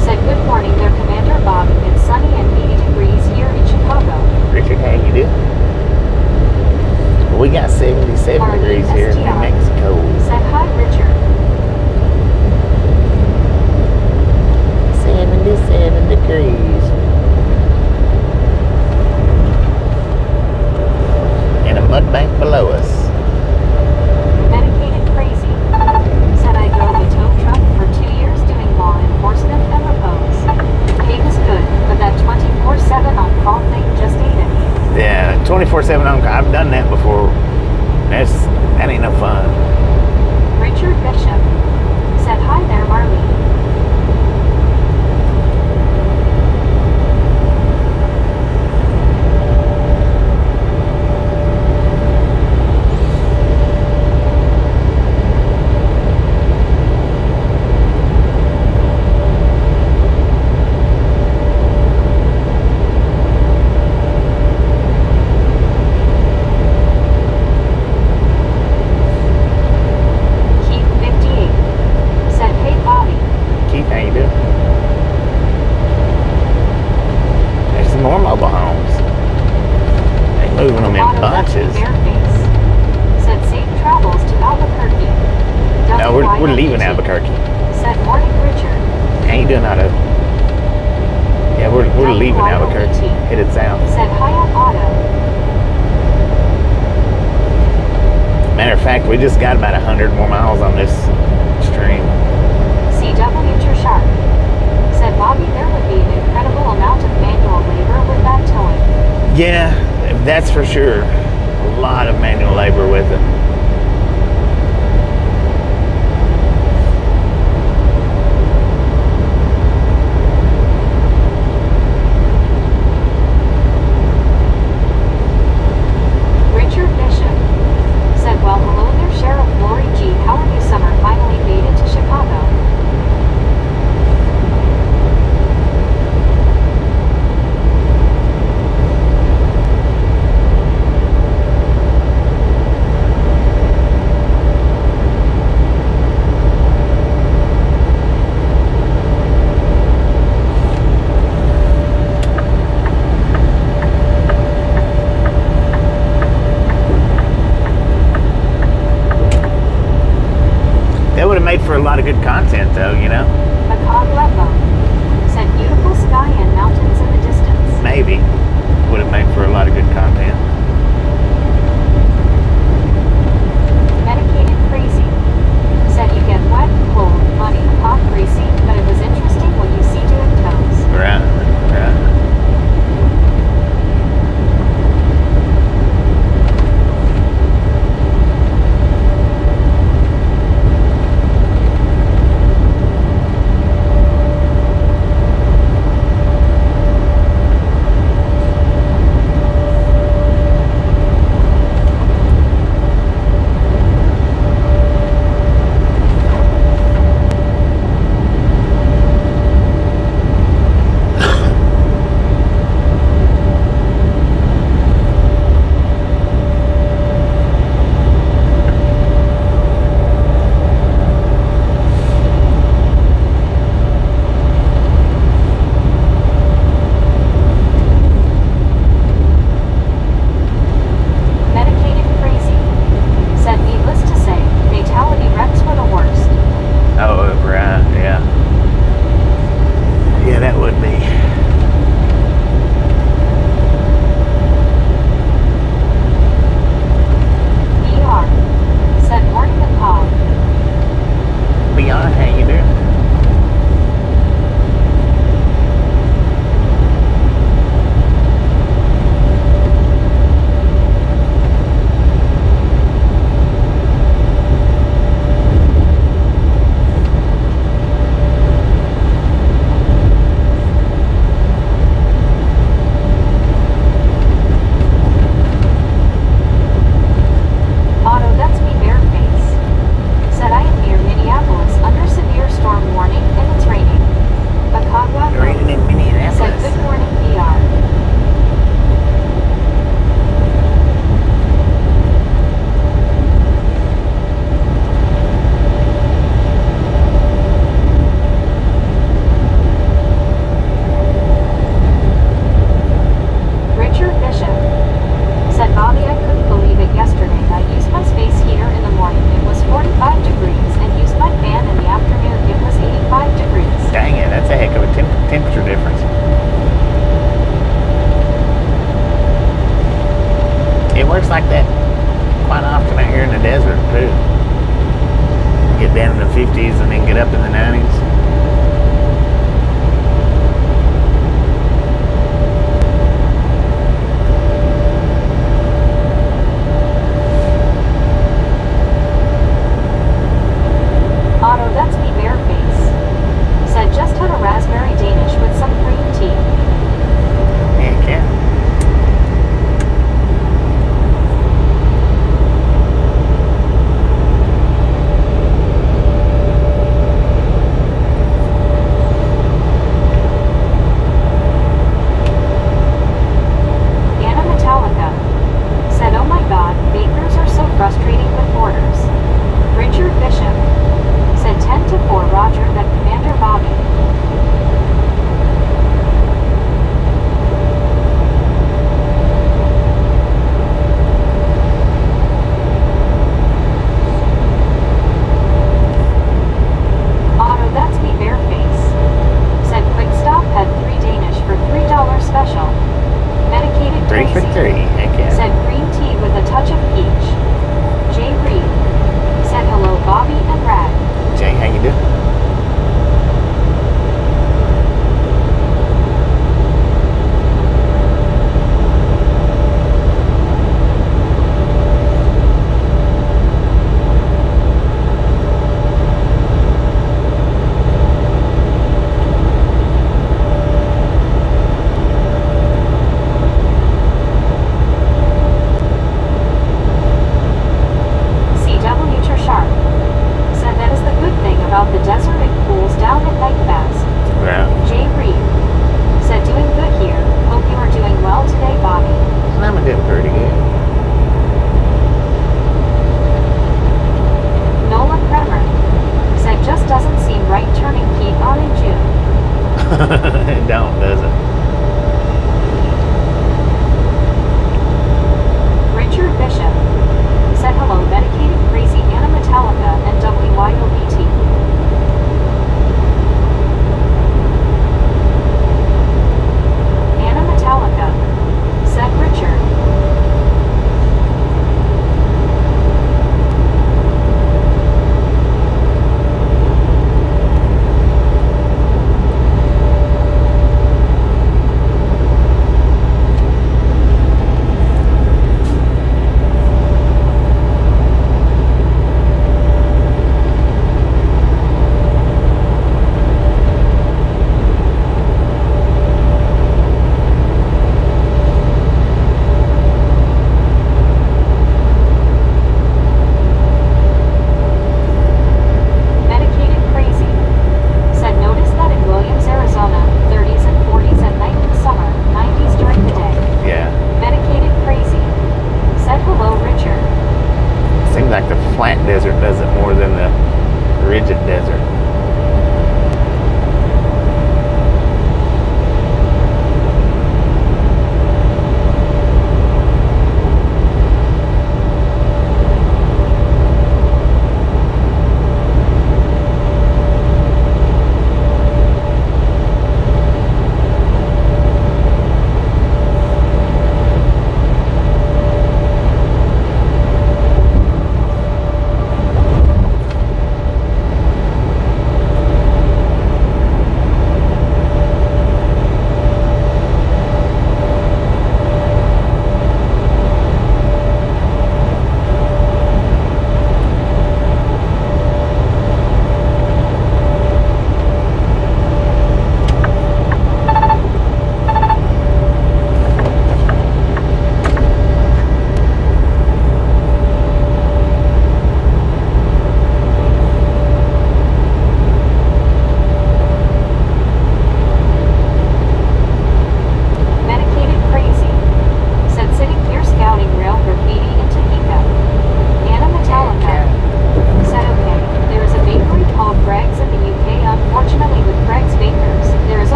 Said good morning there, Commander Bob. It's sunny and 80 degrees here in Chicago. Richard, how you doing? We got 77 Marley degrees here in New STR. Mexico. Said hi, Richard. 77 degrees. And a mud bank below us. Medicated crazy. Said I drove a tow truck for 2 years doing law enforcement and repose. Pay was good, but that 24/7 on call thing just ate at me. Yeah, 24/7 on. I've done that before. That ain't no fun. Richard Bishop. Said hi there, Marlene. Beaches. Bareface. Said safe travels to Albuquerque. No, we're leaving WYLBT. Albuquerque. Said morning Richard. How you doing, Otto? Yeah, we're leaving Albuquerque. Headed south. Said hi up Otto. Matter of fact, we just got about 100 more miles on this stream. CW Sharp. Said Bobby, there would be an incredible amount of manual labor with that towing. Yeah, that's for sure. A lot of manual labor with it. Richard Bishop. Said, well, hello there, Sheriff Lori G. How are you? Summer finally made it to Chicago. That would have made for a lot of good content, though, you know? Macabre Lembo. Said beautiful sky and mountains in the distance. Maybe. Would have made for a lot of good content. Medicated Crazy. Said you get wet, cold, muddy, hot, greasy, but it was interesting what you see doing toes. Right, right. Medicated Crazy. Said needless to say, fatality wrecks were the worst. Oh, right, yeah. Yeah, that would be. ER. Said morning macabre. Beyond, how you doing? Otto, that's me bareface. Said I am near Minneapolis under severe storm warning and it's raining. Bacagua. Raining in Said Minneapolis. good morning ER. Richard Bishop. Said Bobby, I couldn't believe it yesterday. I used my space heater in the morning. It was 45 degrees and used my fan in the afternoon. It was 85 degrees. Dang it, that's a heck of a temperature difference. It works like that quite often out here in the desert, too. Get down in the 50s and then get up in the 90s. Otto, that's me bareface. Said just had a raspberry Danish with some green tea. Heck yeah. It don't, does it? Richard Bishop said hello, medicated crazy Anna Metallica and WYOBT. Anna Metallica said Richard. Like the flat desert does it more than the rigid desert.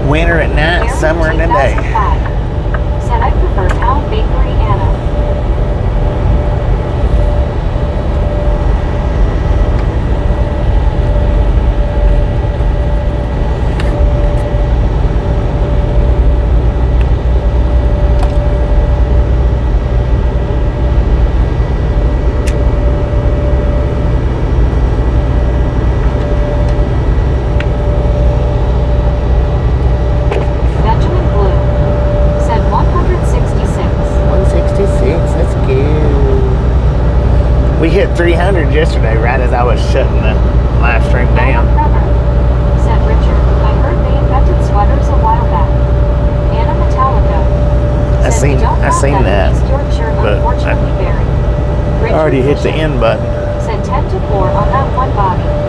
Winter at night, summer in the day. Said I prefer Pound Bakery Anna. We hit 300 yesterday, right as I was shutting the live stream down. Said Richard, I heard they invented sweaters a while back. Anna Metallica. I seen that, but I already hit the end button. Said 10 to 4 on that one body.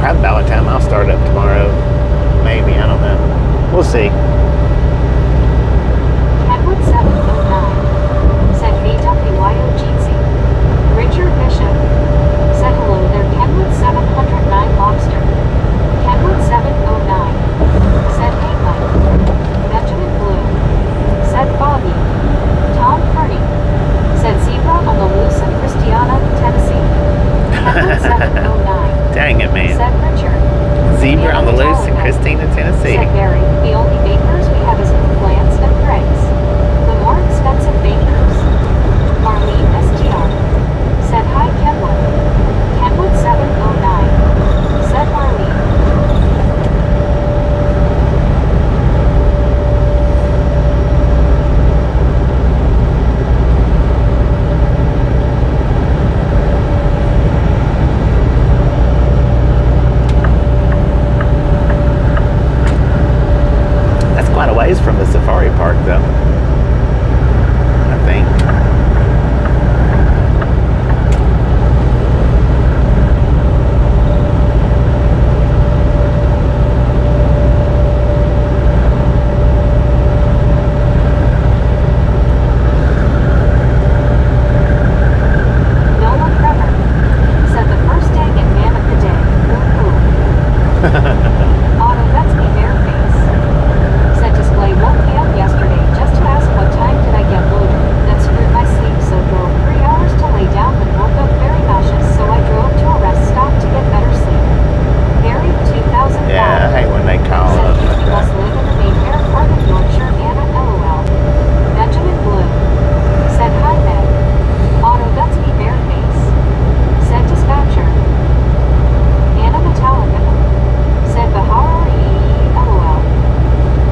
Probably by the time I'll start up tomorrow. Maybe, I don't know. We'll see. Kenwood 709 said BWYOGC. Richard Bishop said hello there. Kenwood 709 Lobster. Kenwood 709 said hey Mike. Benjamin Blue said Bobby. Tom Kearney said zebra on the loose in Christiana, Tennessee. Kenwood 709 Dang it, man. said Richard. Zebra on the loose in Metallica Christina, Tennessee. said Barry. The only bakers we have is Lance and Greg's. The more expensive bakers. Marlene STR said hi Kenwood. Kenwood 709 said Marlene. That's quite a ways from the safari park, though. I think. Nola Trevor said the first day and man of the day. Ooh, ooh. Otto Betsky Bareface said display woke me up yesterday just to ask what time did I get loaded. That screwed my sleep, so drove 3 hours to lay down and woke up very nauseous, so I drove to a rest stop to get better sleep. Barry 2005 Yeah, I hate when they call said up you like must that. live in the Mayfair part of Yorkshire. Anna LOL. Benjamin Blue said hi Meg. Otto Betsky Bareface said dispatcher. Anna Metallica said Bahari LOL.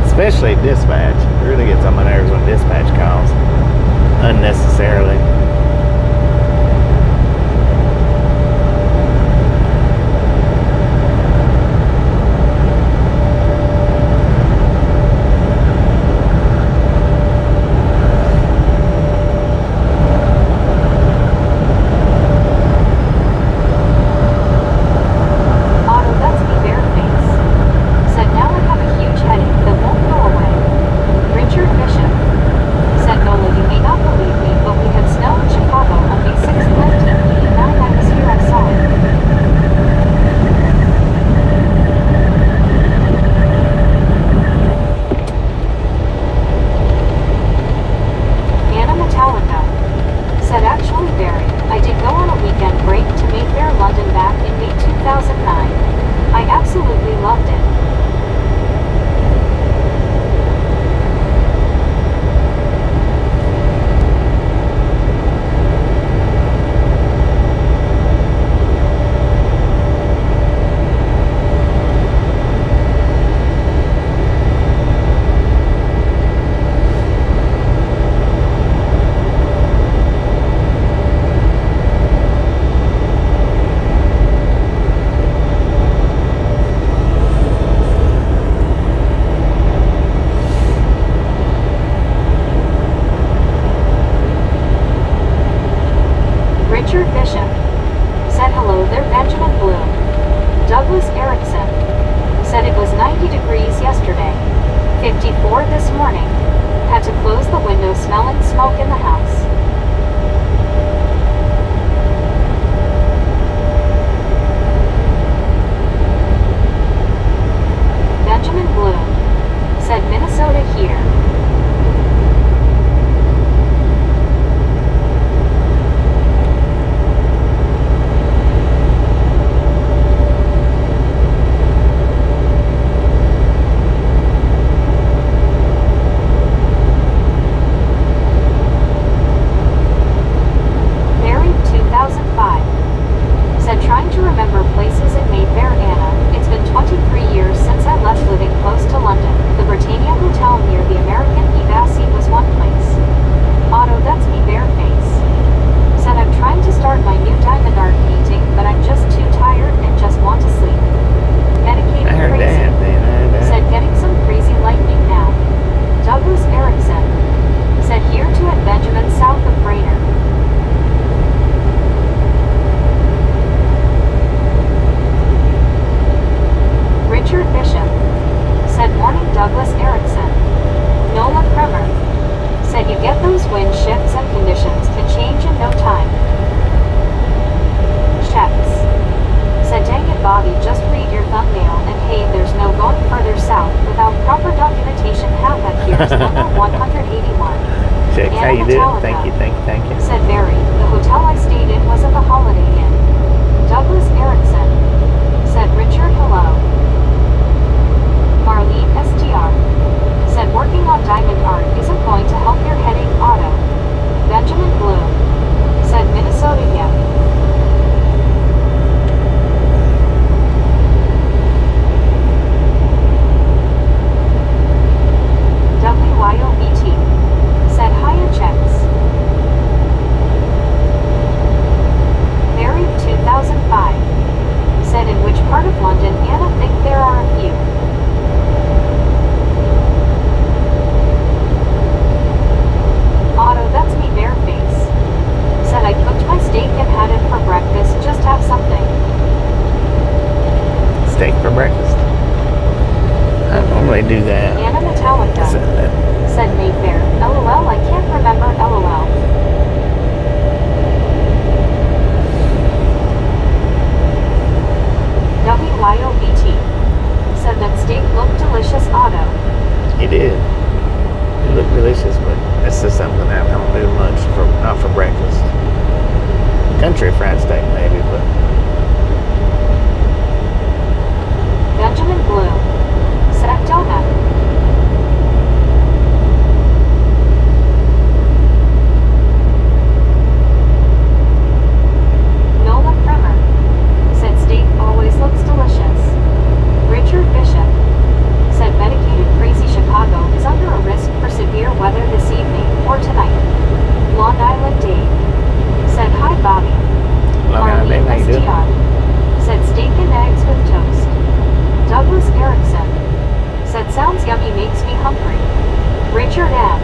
Especially dispatch. It really gets on my nerves when dispatch calls. Unnecessarily. Otto Betsky Bareface said now I have a huge headache that won't go away. Richard Bishop said Nola, you may not believe me, but we had snow in Chicago on May 6th, 1989. I was here, I saw it. Anna Metallica said actually Barry, I did go on a weekend break to Mayfair, London back in May 2009. I absolutely loved it. Richard Bishop said hello there. Benjamin Bloom. Douglas Erickson said it was 90 degrees yesterday. 54 this morning. Had to close the window, smelling smoke in the house. Benjamin Bloom said Minnesota here. Stars number 181. Chicks, how you doing? Metallica. Thank you, thank you, thank you. Said Barry, the hotel I stayed in was at the Holiday Inn. Douglas Erickson. Said Richard, hello. Marlene STR. Said working on diamond art isn't going to help your headache, Otto. Benjamin Bloom. Said Minnesota, yeah. WYOBT. Said hiya checks. Married 2005. Said in which part of London, Anna think there are a few. Otto, that's me bareface. Said I cooked my steak and had it for breakfast, just have something. Steak for breakfast. I don't normally do that. Anna Metallica. Said Mayfair. LOL, I can't remember, LOL. WYOBT. Said that steak looked delicious, Otto. It did. It looked delicious, but it's just something that I don't do much for, not for breakfast. Country fried steak maybe, but Benjamin Bloom. Said donut. Nola Kremer. Said steak always looks delicious. Richard Bishop. Said medicated crazy Chicago is under a risk for severe weather this evening or tonight. Long Island Dave. Said hi Bobby. Long Island Dave, how you doing? STR. Said steak and eggs with toast. Douglas Erickson. Said sounds yummy, makes me hungry. Richard M.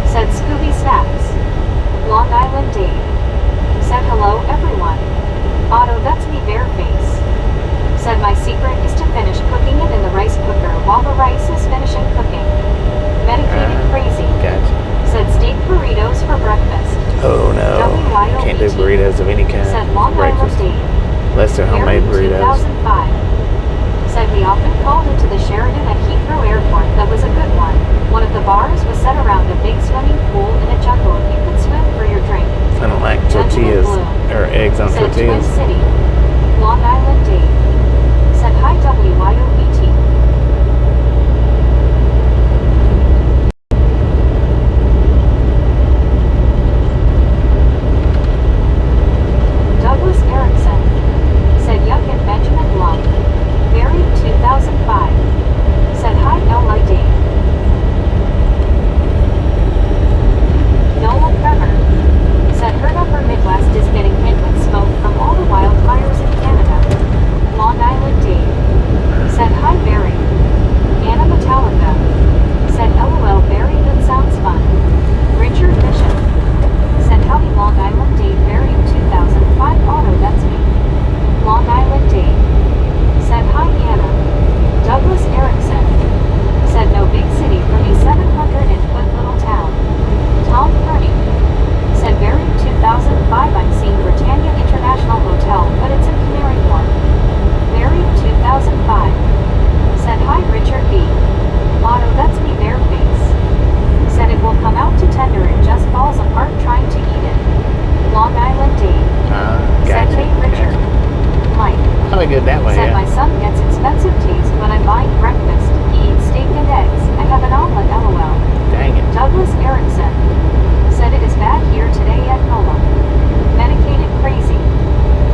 Said Scooby Snacks. Long Island Dave. Said hello everyone. Otto, that's me bareface. Said my secret is to finish cooking it in the rice cooker while the rice is finishing cooking. Medicated crazy. Gotcha. Said steak burritos for breakfast. Oh no, can't do burritos of any kind Said for Long Island breakfast. Dave. Unless they're homemade Married burritos. 2005. Said we often called into the Sheridan at Heathrow Airport. That was a good one. One of the bars was set around a big swimming pool in a jungle. You could swim for your drink. I don't like tortillas or eggs on Said Twin tortillas. City. Long Island Dave. Said hi WYOBT. Douglas Erickson. Said yuck and Benjamin Blum. Married 2005. Said hi LI Dave. Nola Kremer. Said heard upper Midwest is getting hit with smoke from all the wildfires in Canada. Long Island Dave. Said hi Barry. Anna Metallica. Said LOL Barry, that sounds fun. Richard Bishop. Said howdy Long Island Dave. Barry 2005. Otto, that's me. Long Island Dave. Said hi Anna. Douglas Erickson. Said no big city for me, 700-foot little town. Tom Purdy. Said Barry 2005. I'm seeing Britannia International Hotel, but it's in Canary Wharf. Barry 2005. Said hi Richard B. Otto, that's me bareface. Said it will come out to tender, it just falls apart trying to eat it. Long Island Dave. Said Gotcha. hey Richard. Mike. Probably good that way, Said yeah. my son gets expensive taste when I'm buying breakfast. He eats steak and eggs. I have an omelet, LOL. Dang it. Douglas Erickson. Said it is bad here today at NOLA. Medicated crazy.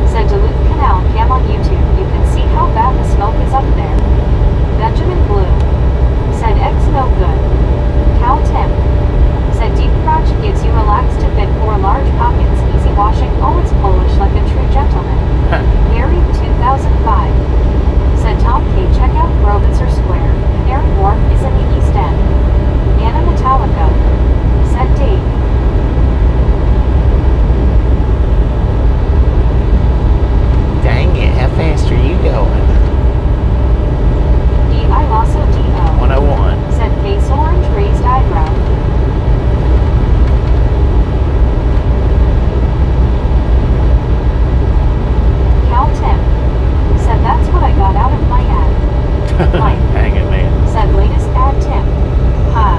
Said Duluth Canal cam on YouTube. You can see how bad the smoke is up there. Benjamin Bloom. Said eggs no good. Cal Tim. Said deep crotch gives you relaxed to fit for large pockets. Easy washing. Oh, it's Polish like a true gentleman. Huh. Married 2005. Said Tom K. Check out Grosvenor Square. Canary Wharf is in the East End. Anna Metallica. Said Dave. Dang it, how fast are you going? D.I. Lasso D.O. 101. Said face orange raised eyebrow. Cal Tim. Said that's what I got out of my ad. Mike. Dang it, man. Said latest ad Tim. Hi.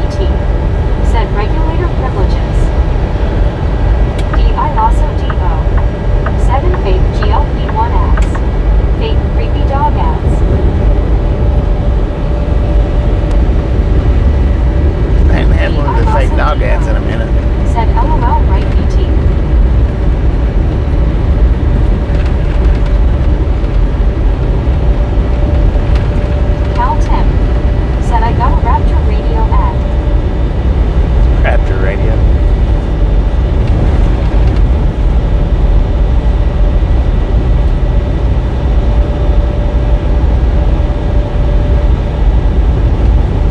BT. Said regulator privileges. DI also DO. 7 fake GLP-1 ads. Fake creepy dog ads. I haven't had one of the fake dog ads in a minute. Said LOL right BT. Cal Tim. Said I got a Raptor radio ad. Raptor radio.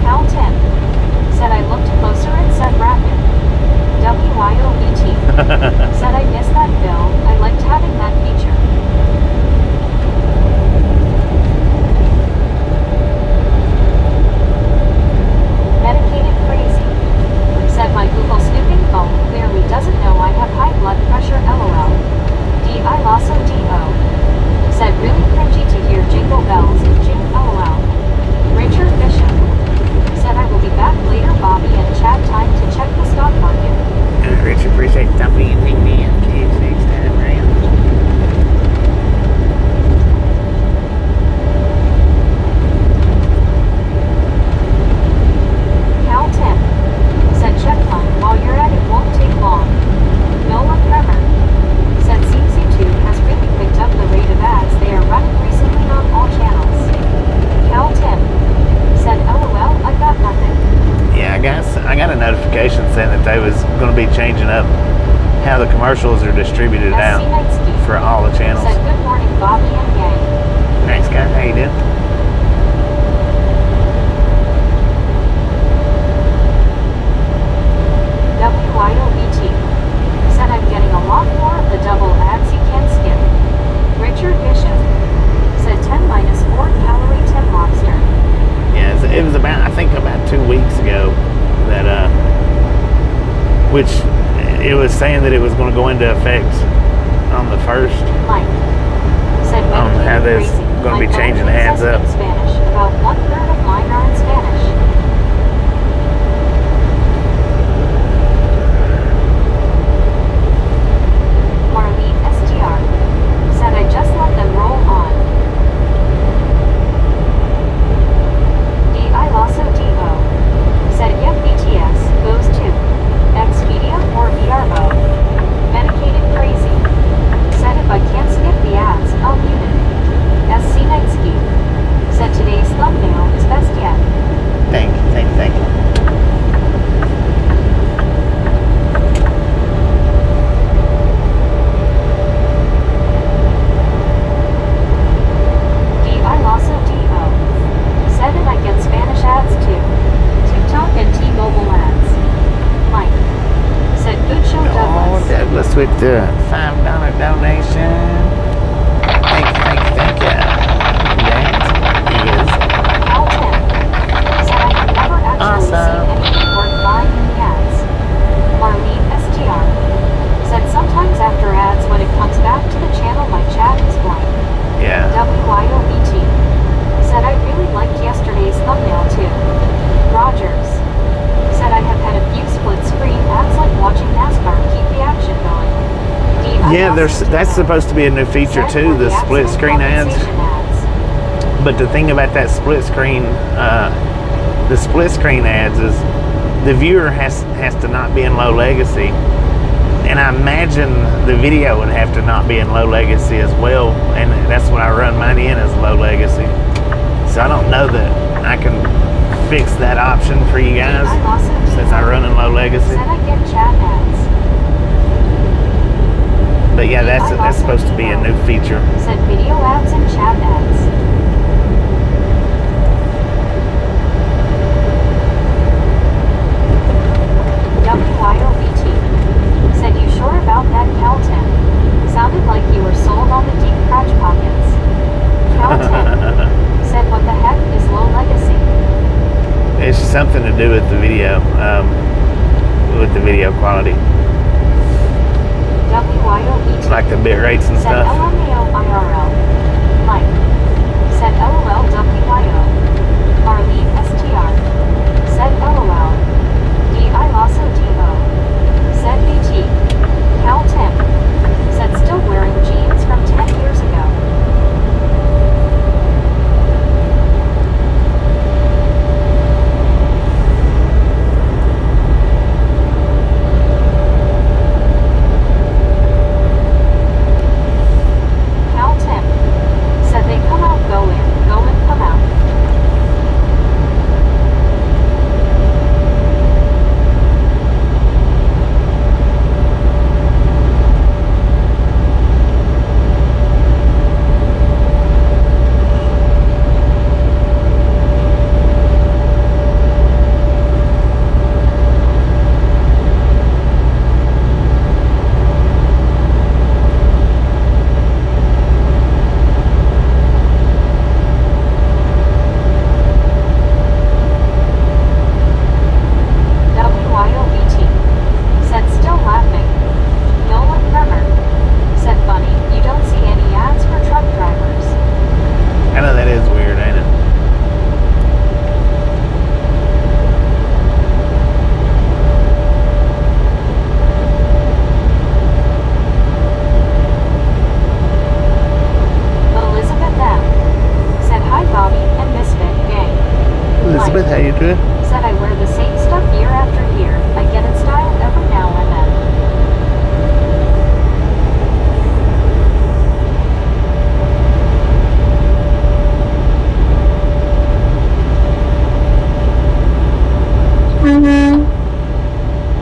Cal Tim. Said I looked closer and said rapid. WYOBT. Said I missed that bill. I liked having that feature. Medicated crazy. Said my Google snooping phone clearly doesn't know I have high blood pressure LOL. DI Lasso DO. Said really cringy to hear jingle bells in June LOL. Richard Bishop. Said I will be back later Bobby and Chad time to check the stock market. Rich, appreciate that being me and kids next time around. Cal Tim. Said check line while you're at it won't take long. Noah Trevor. Said seems YouTube has really picked up the rate of ads they are running recently on all channels. Cal Tim. Said LOL I got nothing. Yeah, I got a notification saying that they was going to be changing up how the commercials are distributed out for all the channels. Said good morning Bobby and gang. Thanks, guys. How you doing? WYOBT. Said I'm getting a lot more of the double ads you can skip. Richard Bishop. Said 10 minus 4 calorie Tim Lobster. Yeah, it was about, I think about 2 weeks ago that, which it was saying that it was going to go into effect on the 1st. Mike. Said On how there's going to be changing the ads up. In Spanish. About 1/3 of mine are in Spanish. Marlene STR. Said I just let them roll on. DI Lasso DO. Said yep BTS, those two. Expedia or VRBO. Medicated crazy. Said if I can't skip the ads, I'll mute it. SC Nightsky. Said today's thumbnail is best yet. Thank you. DI Lasso DO. Said and I get Spanish ads too. TikTok and T-Mobile ads. Mike. Said good show Oh, Douglas. Douglas with the $5 donation. Thank you. That is Cal Tim. Said I have never actually seen anything worth buying in the ads. Marlene STR. Said sometimes after ads when it comes back to the channel my chat is blank. yeah. WYOBT. Said I really liked yesterday's thumbnail too. Rogers. Said I have had a few split screen ads like watching NASCAR keep the action going. Yeah, that's supposed to be a new feature too, the split screen ads. But the thing about that split screen, the split screen ads is the viewer has to not be in low legacy. And I imagine the video would have to not be in low legacy as well. And that's what I run mine in as low legacy. So I don't know that I can fix that option for you guys since I run in low legacy. Said I get chat ads. But yeah, that's supposed to be a new feature. Said video ads and chat ads. WYOBT. Said you sure about that Cal Tim? Sounded like you were sold on the deep crotch pockets. Cal Tim. Said what the heck is low legacy? It's something to do with the video quality. WYOBT. Like the bit rates and Said stuff. LMAO IRL. Mike. Said LOL WYO. Marlene STR. Said LOL.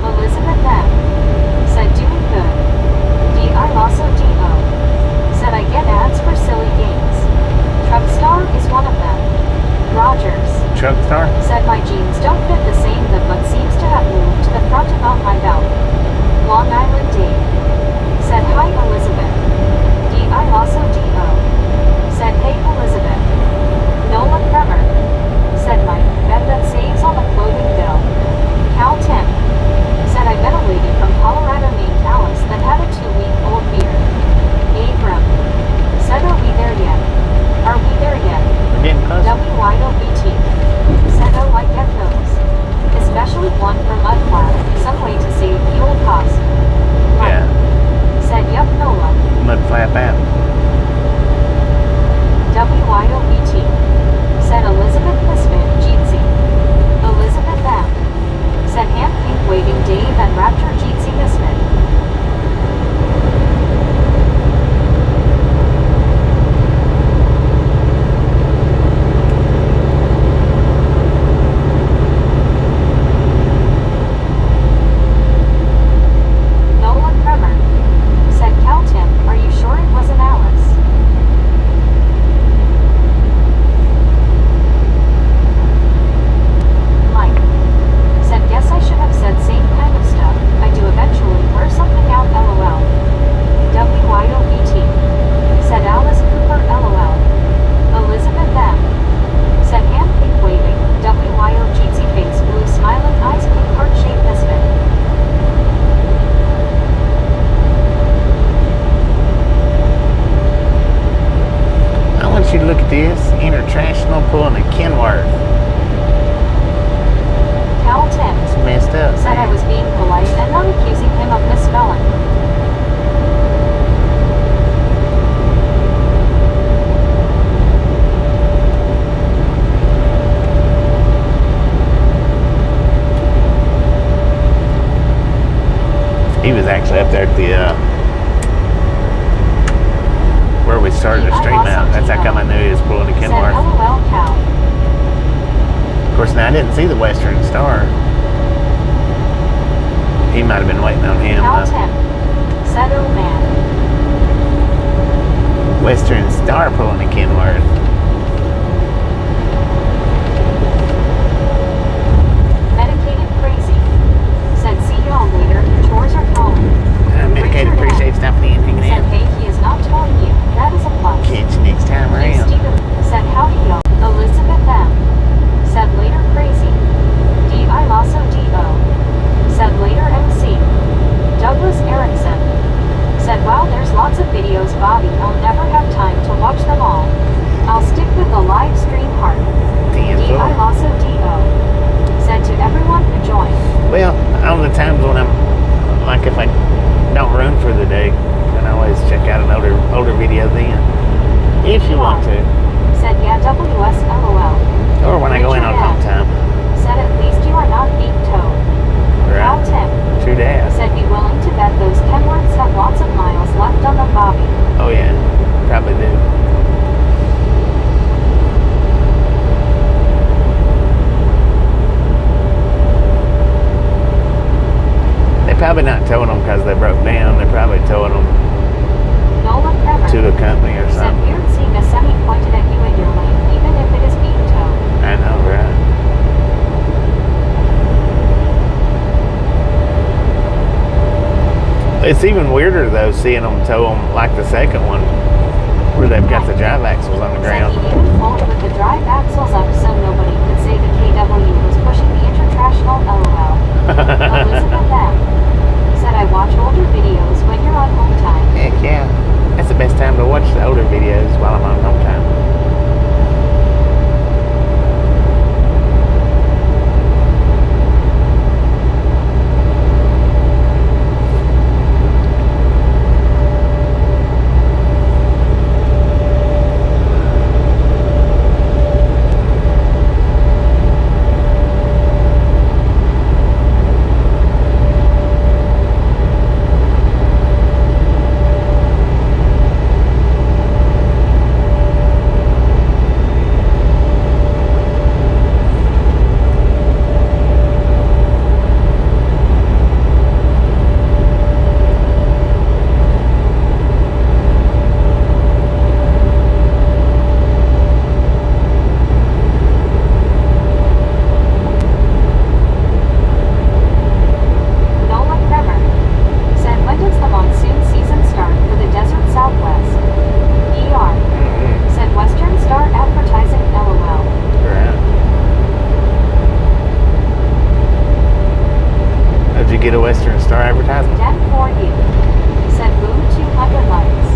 Elizabeth M. said doing good. D.I. Lasso D.O. said I get ads for silly games. Truckstar is one of them. Rogers Truck star? said my jeans don't fit the same the butt seems to have moved to the front about my belt. Long Island Dave said hi Elizabeth. D.I. Lasso D.O. said hey Elizabeth. Nola Kremer said Mike, bet that saves on the clothing bill. Cal Tim said I met a lady from Colorado named Alice that had a 2-week-old beard. Abram said are we there yet? Are we there yet? We're getting close. WYOBT said oh I get those. Especially one for mud flat, some way to save fuel cost. Mike Yeah. said yup Nola. Mud flap app. WYOBT said Elizabeth Misfit Jeetsy. Elizabeth M said hand pink waving Dave and Raptor Jeetsy Misfit. Nola Kremer said Cal Tim, are you sure it wasn't Alice? Mike said guess I should have said same kind of stuff. I do eventually wear something out LOL. WYOBT said Alice Cooper LOL. Elizabeth M said hand pink waving WYOGT face blue smiling eyes pink heart shaped misfit. I want you to look at this. International pulling a Kenworth. Cal Tim It's messed up. said I was being polite and not accusing him of misspelling. He was actually up there at the where we started the stream out. That's how come I knew he was pulling a Said Kenworth. LOL Cal. Of course, now I didn't see the Western Star. He might have been waiting on him. Cal Tim said oh man. Western Star pulling a Kenworth. Medicated crazy. Said see y'all later. Chores are calling. Medicated Richard appreciate M stopping in, hanging said out. hey he is not telling you. That is a plus. Catch you next time Hey, around. Steven said howdy yo. Elizabeth M said later crazy. D.I. Lasso D.O. said later MC. Douglas Erickson said wow there's lots of videos Bobby I'll never have time to watch them all. I'll stick with the live stream heart. D.I. Lasso D.O. said to everyone who joined. Well, on the times when I'm like if I don't run for the day, I can always check out an older video then, if you want to, Said yeah WS LOL. or when I go in on home time. Said at least you are not being towed. Cal Right? Tim True that. said be willing to bet those Kenworths have lots of miles left on them Bobby. Oh yeah, probably do. They're probably not towing them because they broke down. They're probably towing them Nola Kremer to a company or said something. weird seeing a semi pointed at you in your lane even if it is being towed. I know, right? It's even weirder though seeing them tow them like the second one, where they've got the drive axles on the Said ground. he even pulled with the drive axles up so nobody could say the KW was pushing the international LOL. Elizabeth M said I watch older videos when you're on home time. Heck yeah, that's the best time to watch the older videos while I'm on home time. get a Western Star advertisement. Den for you. Said boom 200 likes.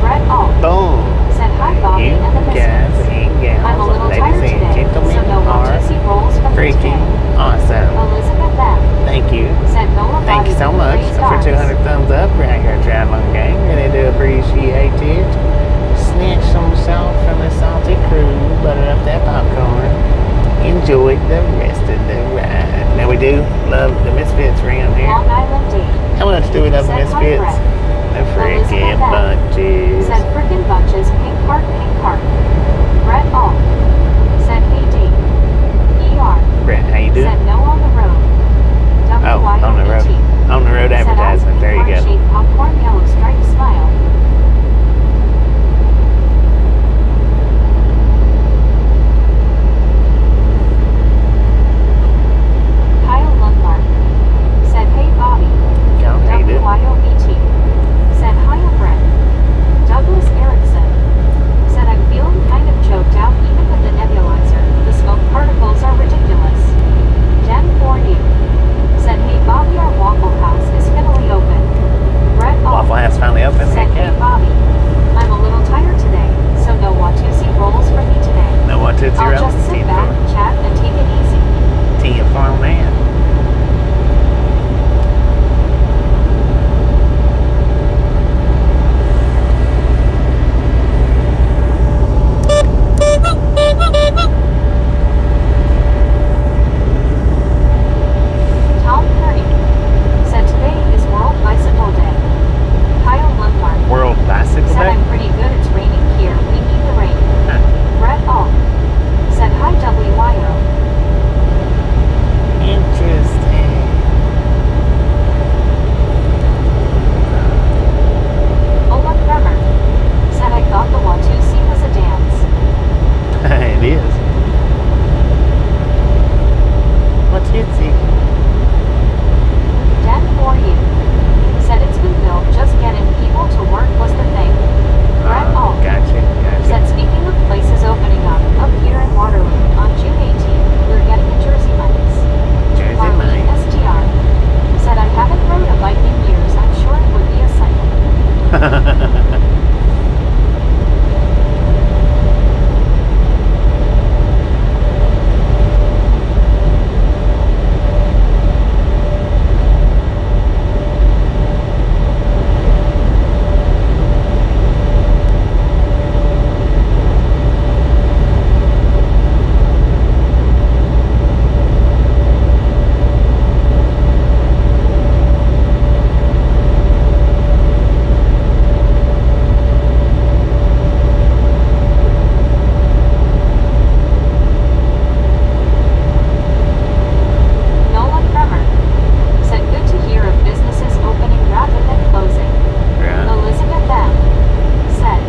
Brett Alt. Boom. Said hi Bobby You and the guys Misfits. and I'm a gals, little ladies tired and today, gentlemen, so no more are juicy rolls from me freaking today. awesome. Elizabeth Beth. Thank you. Said Nola Thank you Bobby so with much raised for arms. 200 thumbs up right here, Traveling Gang. Really do appreciate it. Snatch some salt from the salty crew. Butter up that popcorn. Enjoy the rest of the ride. Now we do love the Misfits around here. Long Island Date. How much do we love the Said hi, Misfits? Brett. The freaking Elizabeth Beth. bunches. Said frickin' bunches, pink heart, pink heart. Brett Alt. Said hey D. ER. Brett, how you doing? Said no on the road. Oh, on the road. WYOET. On the road Said advertisement. There you go. heart-shaped popcorn, yellow striped smile. Kyle Lundmark. Said hey Bobby. John, how you doing? WYOET. Said hi Brett. Douglas Erickson. Said I'm feeling kind of choked out even with the nebulizer. The smoke particles are ridiculous. Den for you. Said hey Bobby, our Waffle House is finally open. Brett Alt. Waffle House finally open. Said Heck hey yeah. Bobby. I'm a little tired today, so no Watusi rolls for me today. No one Tootsie I'll Rolls. just sit back, chat, and take it easy. Tea of farm man. Tom Curry. Said today is World Bicycle Day. Kyle Lundmark. World Bicycle Said Day. I'm pretty good, it's raining here, we need the rain. Huh. Brett Alt. Said hi WYO. Interesting. Ola Kremer. Said I thought the Watusi was a dance. It is. What's itsy? Den for you. Said it's been built, just getting people to work was the thing. Brett Alt. Gotcha. Said speaking of places opening up here in Waterloo, on June 18th, we're getting a Jersey Mike's. Jersey Marlene Mike's. SDR. Said I haven't rode a bike in years, I'm sure it would be a sight. Nola Kremer. Said good to hear of businesses opening rather than closing. Right. Elizabeth M. Said.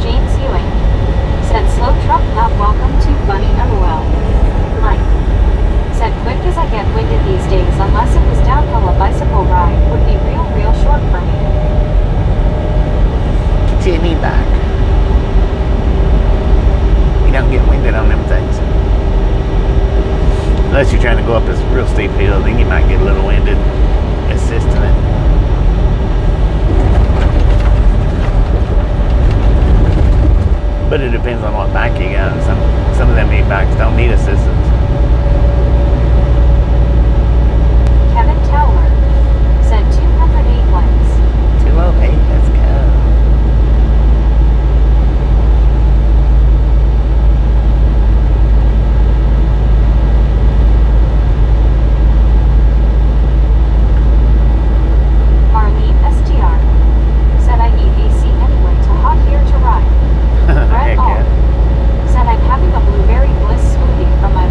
James Ewing. Said slow truck not welcome to funny LOL. Mike. Said quick as I get winded these days unless it was downhill a bicycle ride would be real short for me. Get your knee back. You don't get winded on them things. Unless you're trying to go up this real steep hill, then you might get a little winded assisting it. But it depends on what bike you got. Some of them e-bikes don't need assistance. Kevin Towler. Said 208 likes. 208, let's go. Marlene STR. Said I need AC anyway, too hot here to ride. Brett Heck Alt. yeah. Said I'm having a blueberry bliss smoothie from my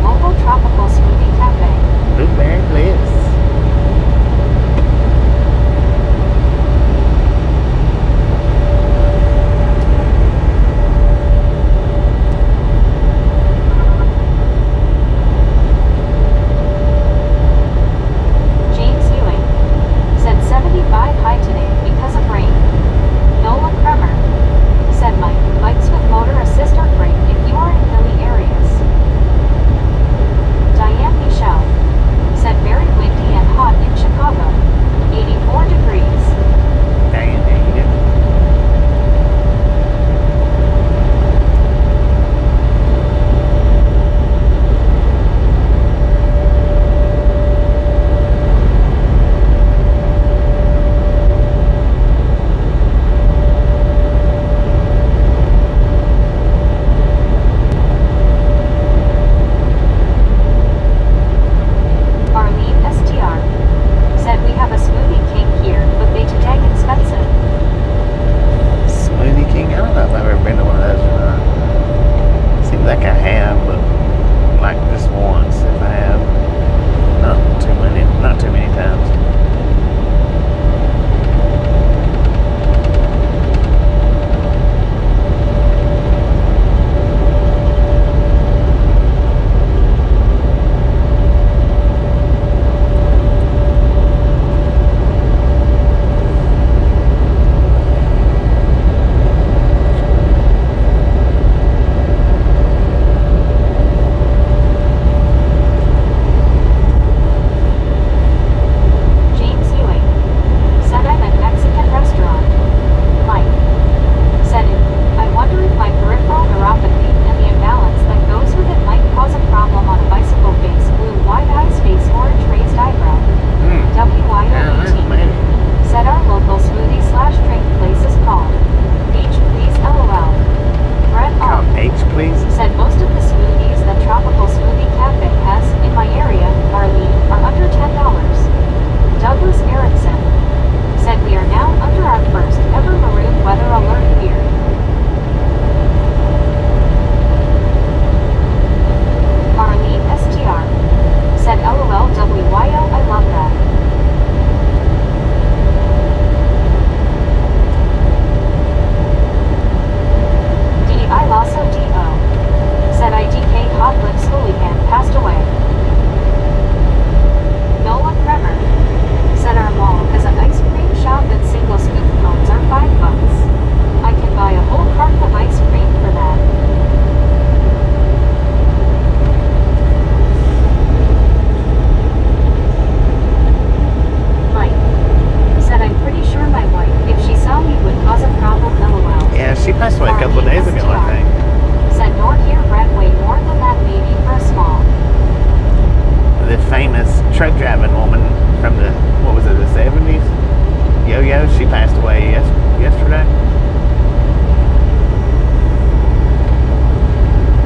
woman from the, what was it, the 70s? Yo-Yo, she passed away yesterday.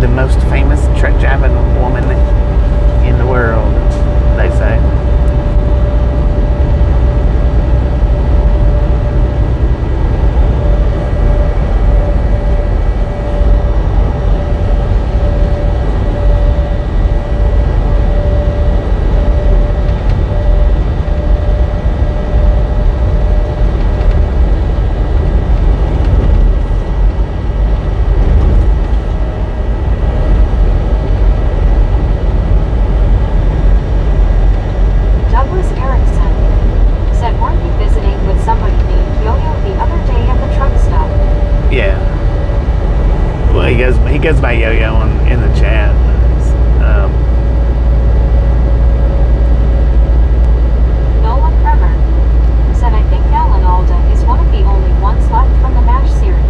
The most famous truck driving woman in the world, they say. He goes by Yo-Yo in the chat. Nolan Kremer said, I think Alan Alda is one of the only ones left from the MASH series.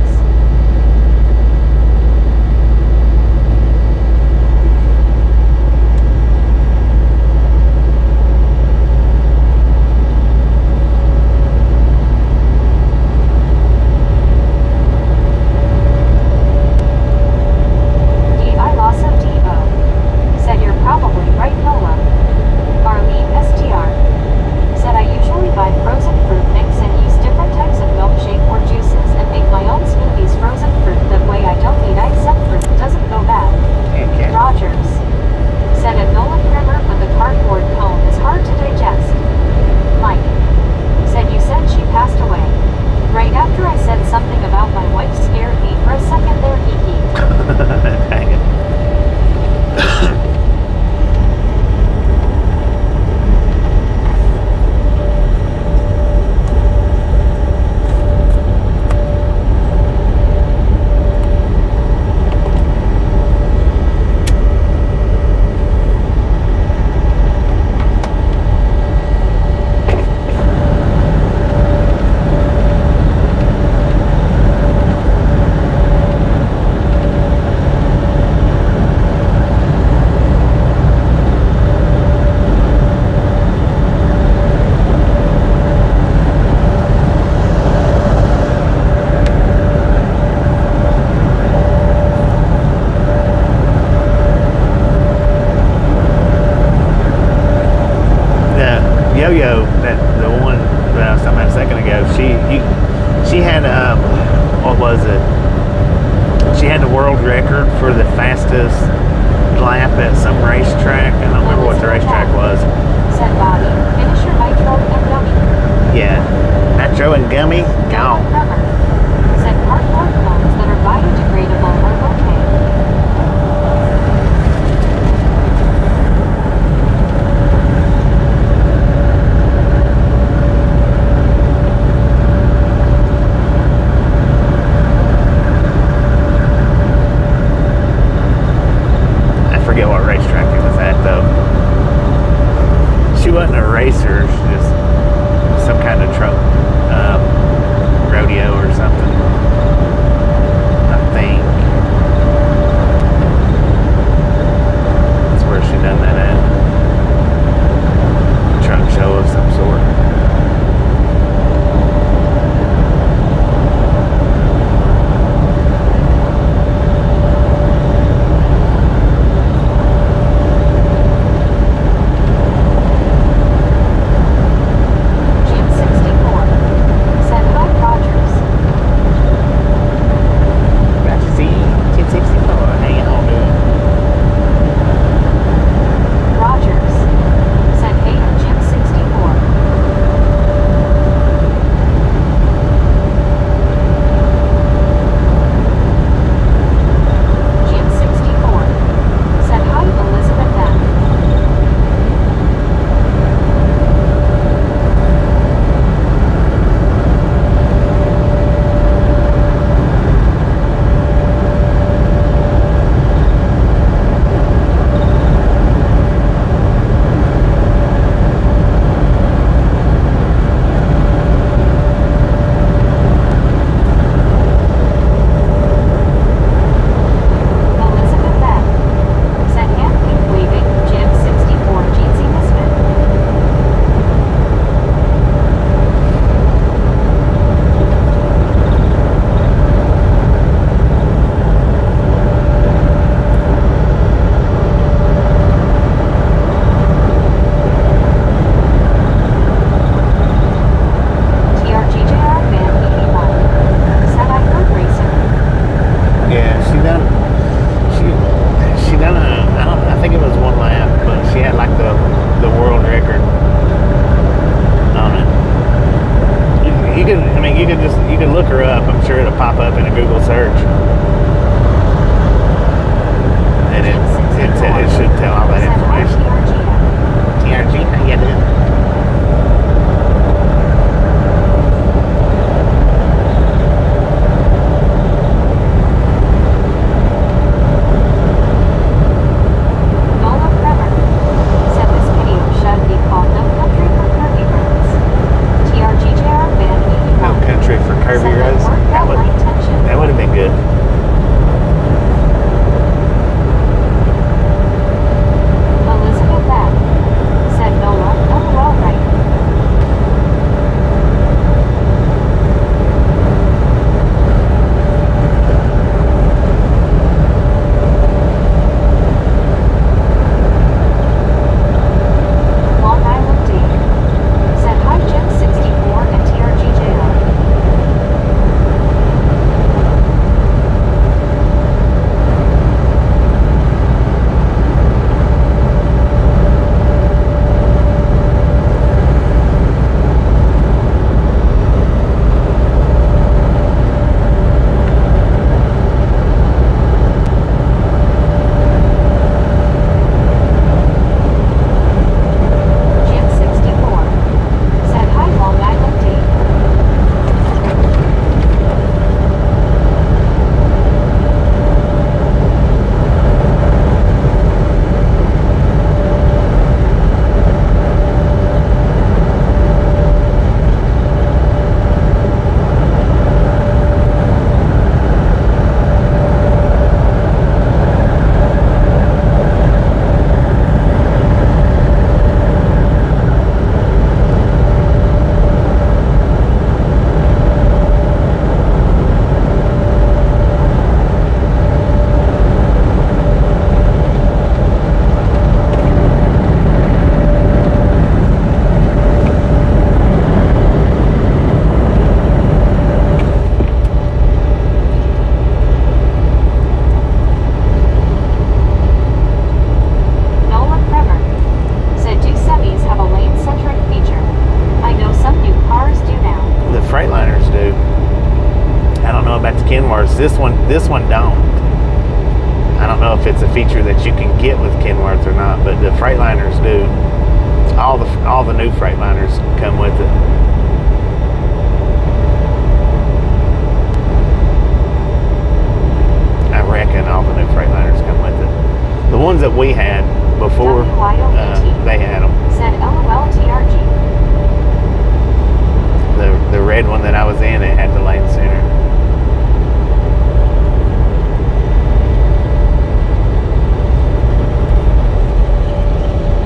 Yo-Yo, the one that I was talking about a second ago, she had what was it? She had the world record for the fastest lap at some racetrack. I don't remember what the racetrack was. Said Bobby, finish your nitro and gummy. Yeah, nitro and gummy. Gone. Said cardboard cones that are biodegradable are okay. Forget what racetrack it was at though. She wasn't a racer can. I mean, you can look her up. I'm sure it'll pop up in a Google search, and it should tell all that information. TRG, how you doing? This one don't. I don't know if it's a feature that you can get with Kenworth or not, but the Freightliners do. All the new Freightliners come with it. I reckon all the new Freightliners come with it. The ones that we had before, they had them. Said LOL TRG. The red one that I was in, it had the lane center.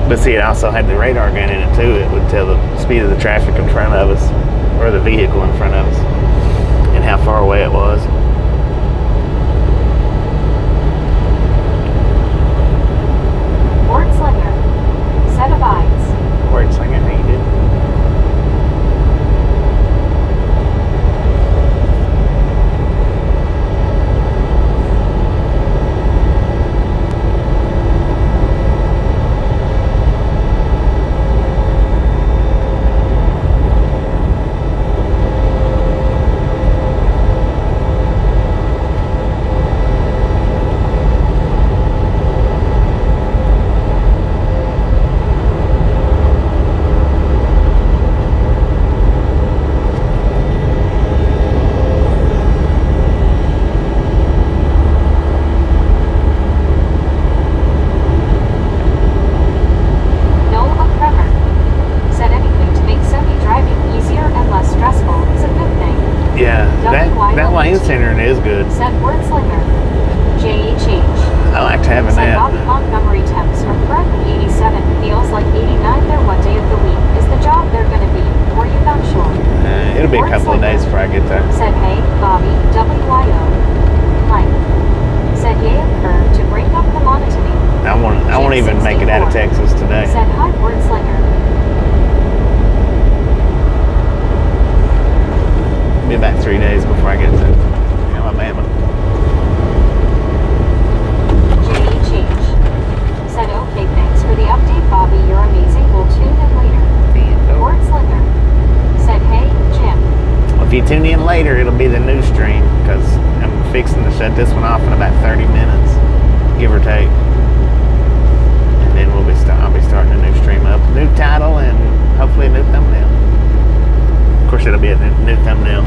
But see, it also had the radar gun in it too. It would tell the speed of the traffic in front of us, or the vehicle in front of us, and how far away it was. Wordslinger. Set of eyes. Wordslinger, how you doing? Lane centering is good. Said Wordslinger. JHH. I liked having Said that. Bobby Montgomery temps are currently 87. Feels like 89 there. What day of the week is the job they're going to be? Or you not sure? It'll be a couple of days before I get there. Said hey, Bobby, WYO. Like. Said yay occur to break up the monotony. I won't even make it out of Texas today. Said hi, Wordslinger. Be about 3 days before I get to Alabama. JHH. Said okay, thanks for the update, Bobby. You're amazing. We'll tune in later. Wordslinger. Said hey, Jim. you tune in later, it'll be the new stream because I'm fixing to shut this one off in about 30 minutes, give or take. And then I'll be starting a new stream up, new title, and hopefully a new thumbnail. Of course, it'll be a new thumbnail.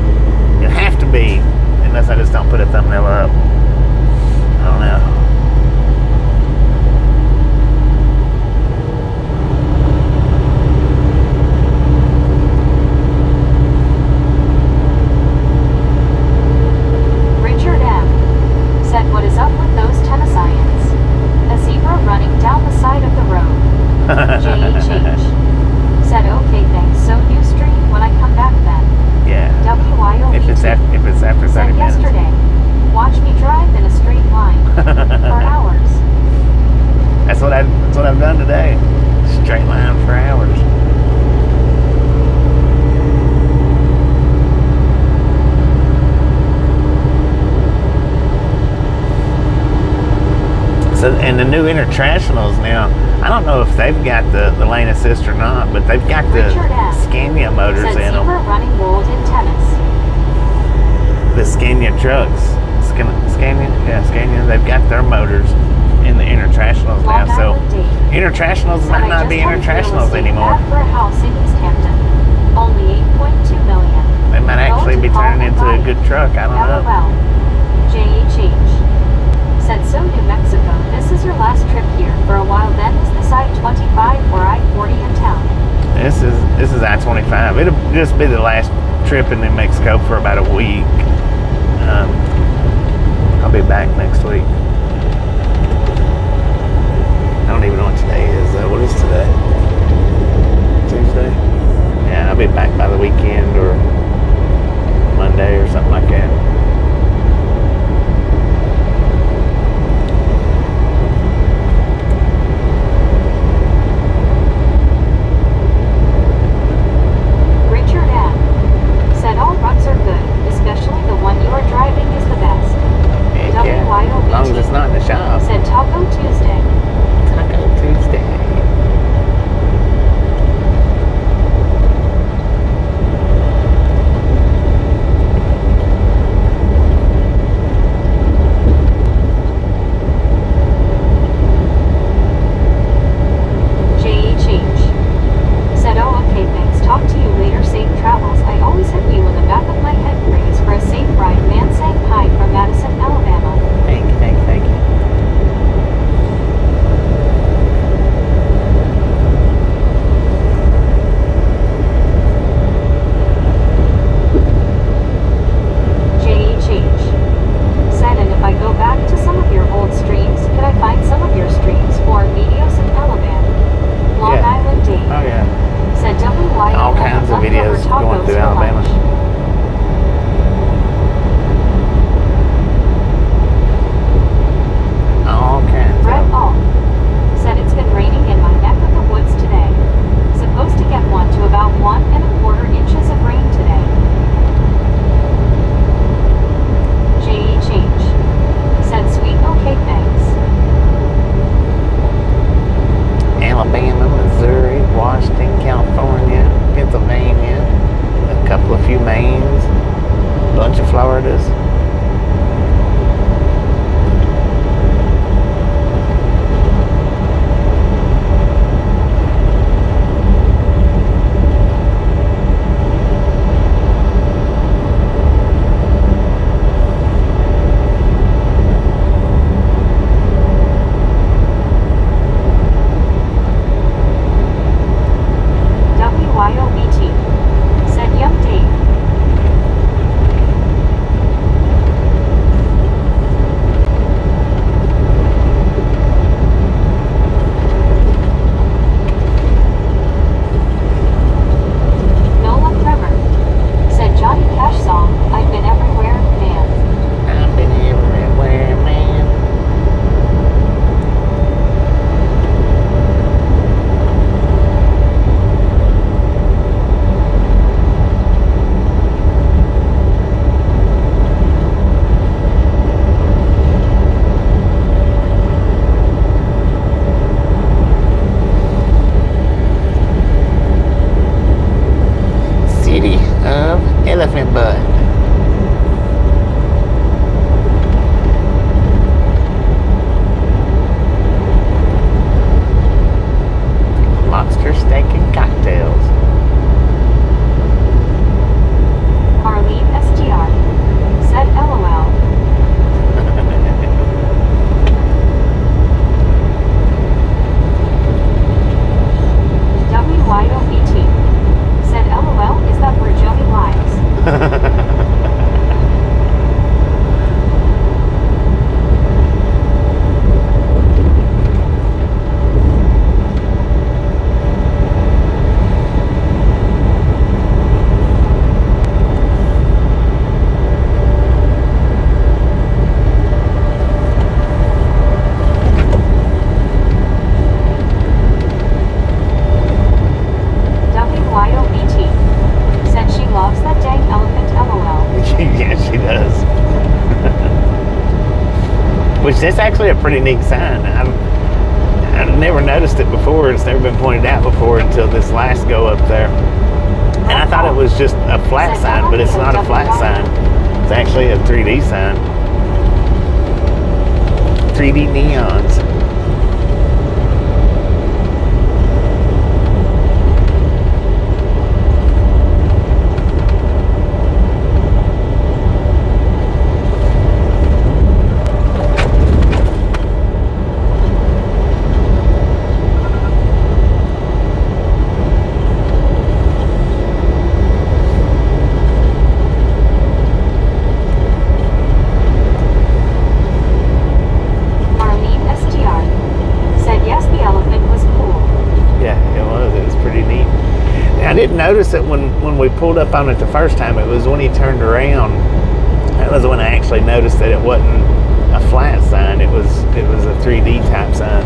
It'll have to be, unless I just don't put a thumbnail up. I don't know. Richard M. said, "What is up with those Tennesseians? A zebra running down the side of the road." JHH said, "Okay, thanks. So new stream when I come back then." Yeah. WYO If it's after 30 said, minutes. "Yesterday, watch me drive in a straight line for hours." That's what I've done today. Straight line for hours. So, and the new Internationals now, I don't know if they've got the lane assist or not, but they've got the Richard M. Scania motors said, in them. "Zebra running wild in tennis." The Scania trucks. Scania, they've got their motors in the Internationals now. Long So Island Dave Internationals said, might "I not just be had a real Internationals estate anymore. ad for a house in East Hampton. Only $8.2 million. They might actually be turning into a good truck. I don't know. LOL. JHH said, "So New Mexico, this is your last trip here for a while then. Is this I-25 or I-40 in town?" This is I-25. It'll just be the last trip in New Mexico for about a week. I'll be back next week. I don't even know what today is. What is today? Tuesday? Yeah, I'll be back by the weekend or Monday or something like that. Richard M. said, "All runs are good, especially the one you are driving is the best." Heck yeah. As long as it's not in the shop. said, "Taco Tuesday." Taco Tuesday. Elephant butt. Lobster steak and cocktails. Arlene STR said LOL. WYOBT said LOL, is that where Joey lies? WYOBT said she loves that dang elephant LOL. Yeah, she does. Which that's actually a pretty neat sign. I've never noticed it before. It's never been pointed out before until this last go up there. And I thought it was just a flat sign, but it's not a flat sign. It's actually a 3D sign. 3D neons. Arlene STR said yes, the elephant was cool. Yeah, it was. It was pretty neat. And I didn't notice it when we pulled up on it the first time. It was when he turned around. That was when I actually noticed that it wasn't a flat sign. It was a 3D type sign.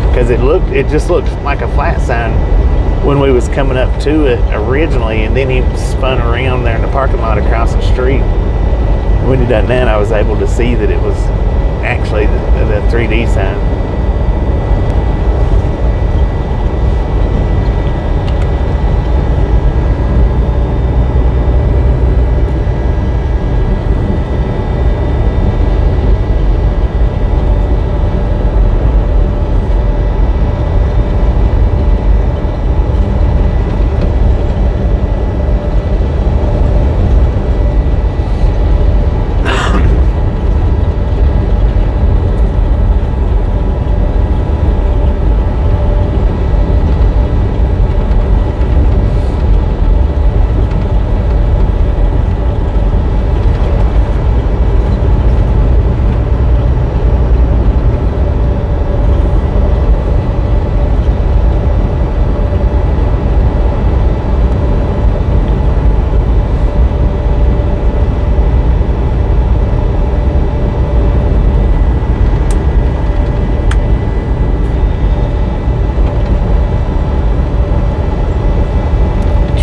Because it just looked like a flat sign when we was coming up to it originally, and then he spun around there in the parking lot across the street. When he done that, I was able to see that it was actually the 3D sign.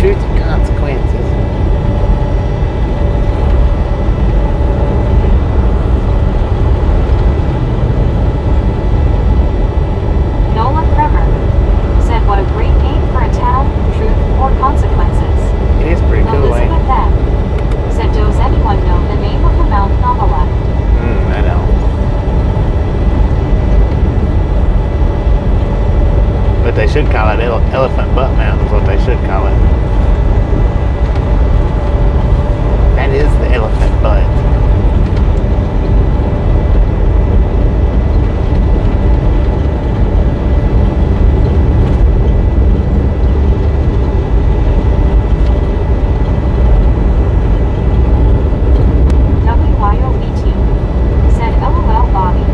Truth and consequences. Nola Kremer said what a great name for a town, truth or consequences. It is pretty cool, eh? Elizabeth M said does anyone know the name of the mountain on the left? I know. But they should call it Elephant Butt Mountain is what they should call it. That is the elephant butt. WYOBT said LOL Bobby.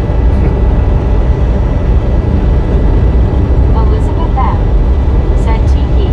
Elizabeth M said Tiki.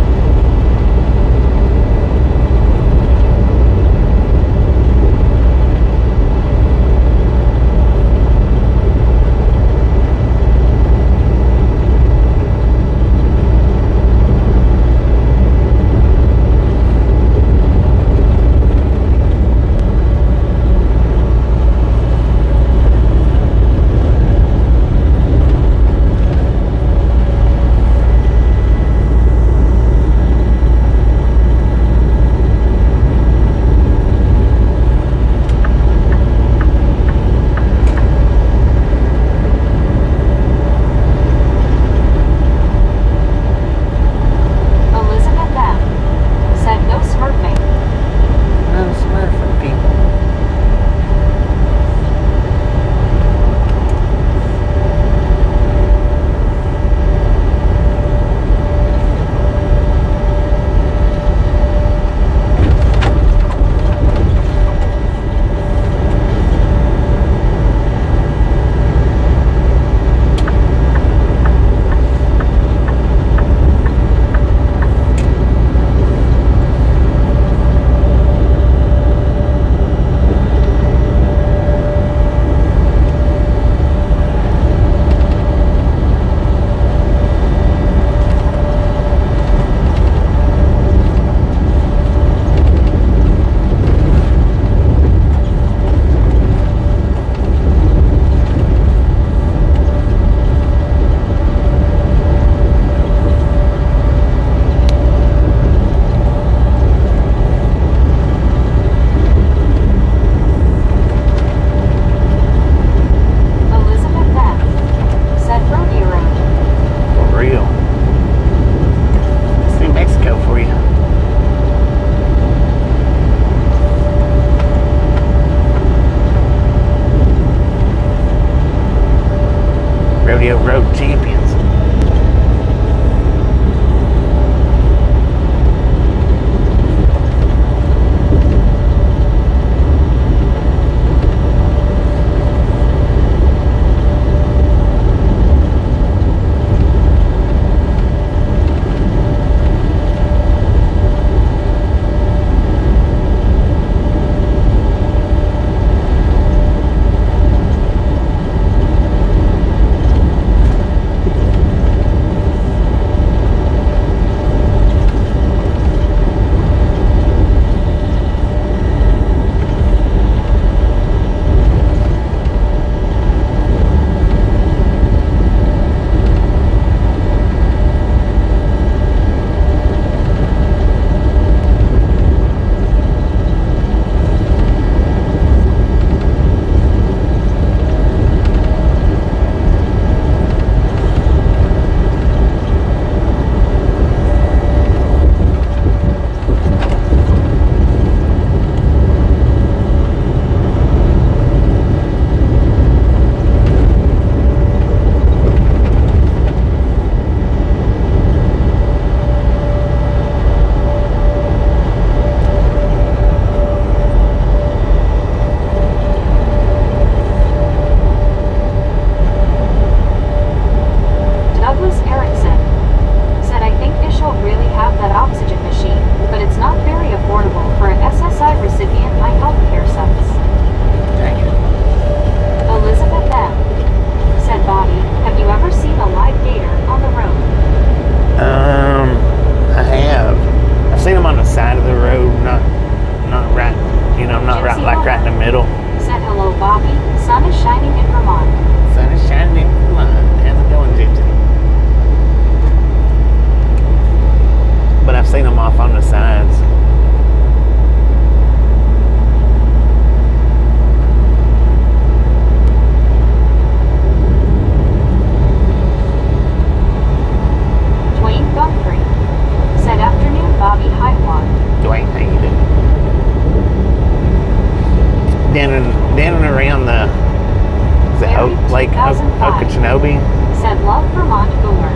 Shinobi, said love Vermont Boomer.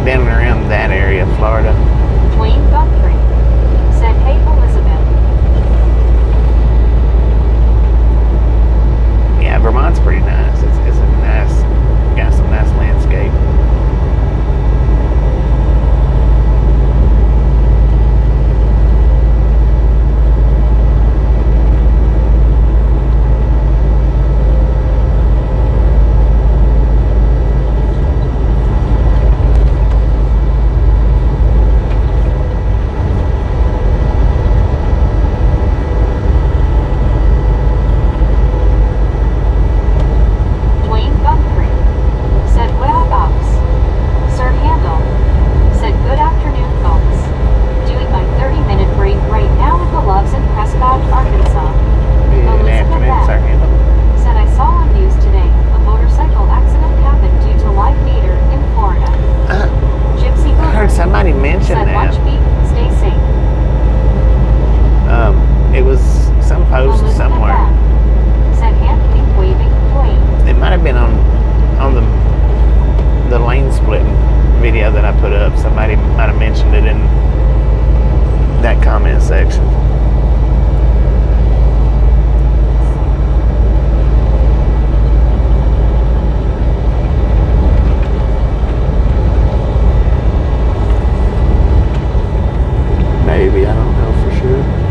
down and around that area, Florida. Dwayne Guthrie said hey Elizabeth. Yeah, Vermont's pretty nice. It's a nice, got some nice landscape. Dwayne Guthrie said whereabouts. Sir Handel said good afternoon folks. Doing my 30-minute break right now at the Loves in Prescott, Arkansas. Good Elizabeth afternoon, F. Sir Handel. Said I saw on news today a motorcycle accident happened due to live meter in Florida. Gypsy I heard Boomer somebody mention said that. watch beat, stay safe. It was some post Elizabeth somewhere. F. said hand wink waving Dwayne. It might have been on the lane splitting video that I put up. Somebody might have mentioned it in that comment section. Maybe, I don't know for sure.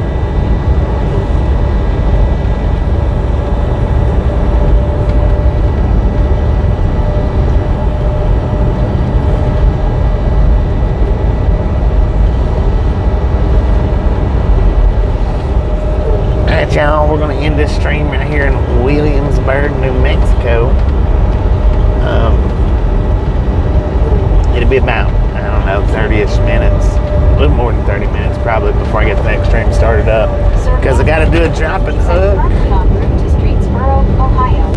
Alright, y'all, we're going to end this stream right here in Williamsburg, New Mexico. It'll be about, I don't know, 30-ish minutes. A little more than 30 minutes probably before I get the next stream started up. Because I got to do a drop and Said hook. currently en route to Streetsboro, Ohio.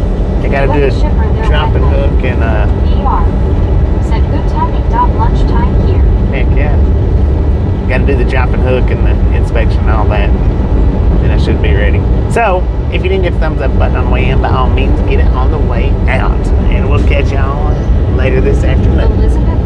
I got to do a drop and hook and, ER said good timing. Lunchtime here. heck yeah. Got to do the drop and hook and the inspection and all that. Then I should be ready. So, if you didn't get the thumbs up button on the way in, by all means, get it on the way out. And we'll catch y'all later this afternoon. Elizabeth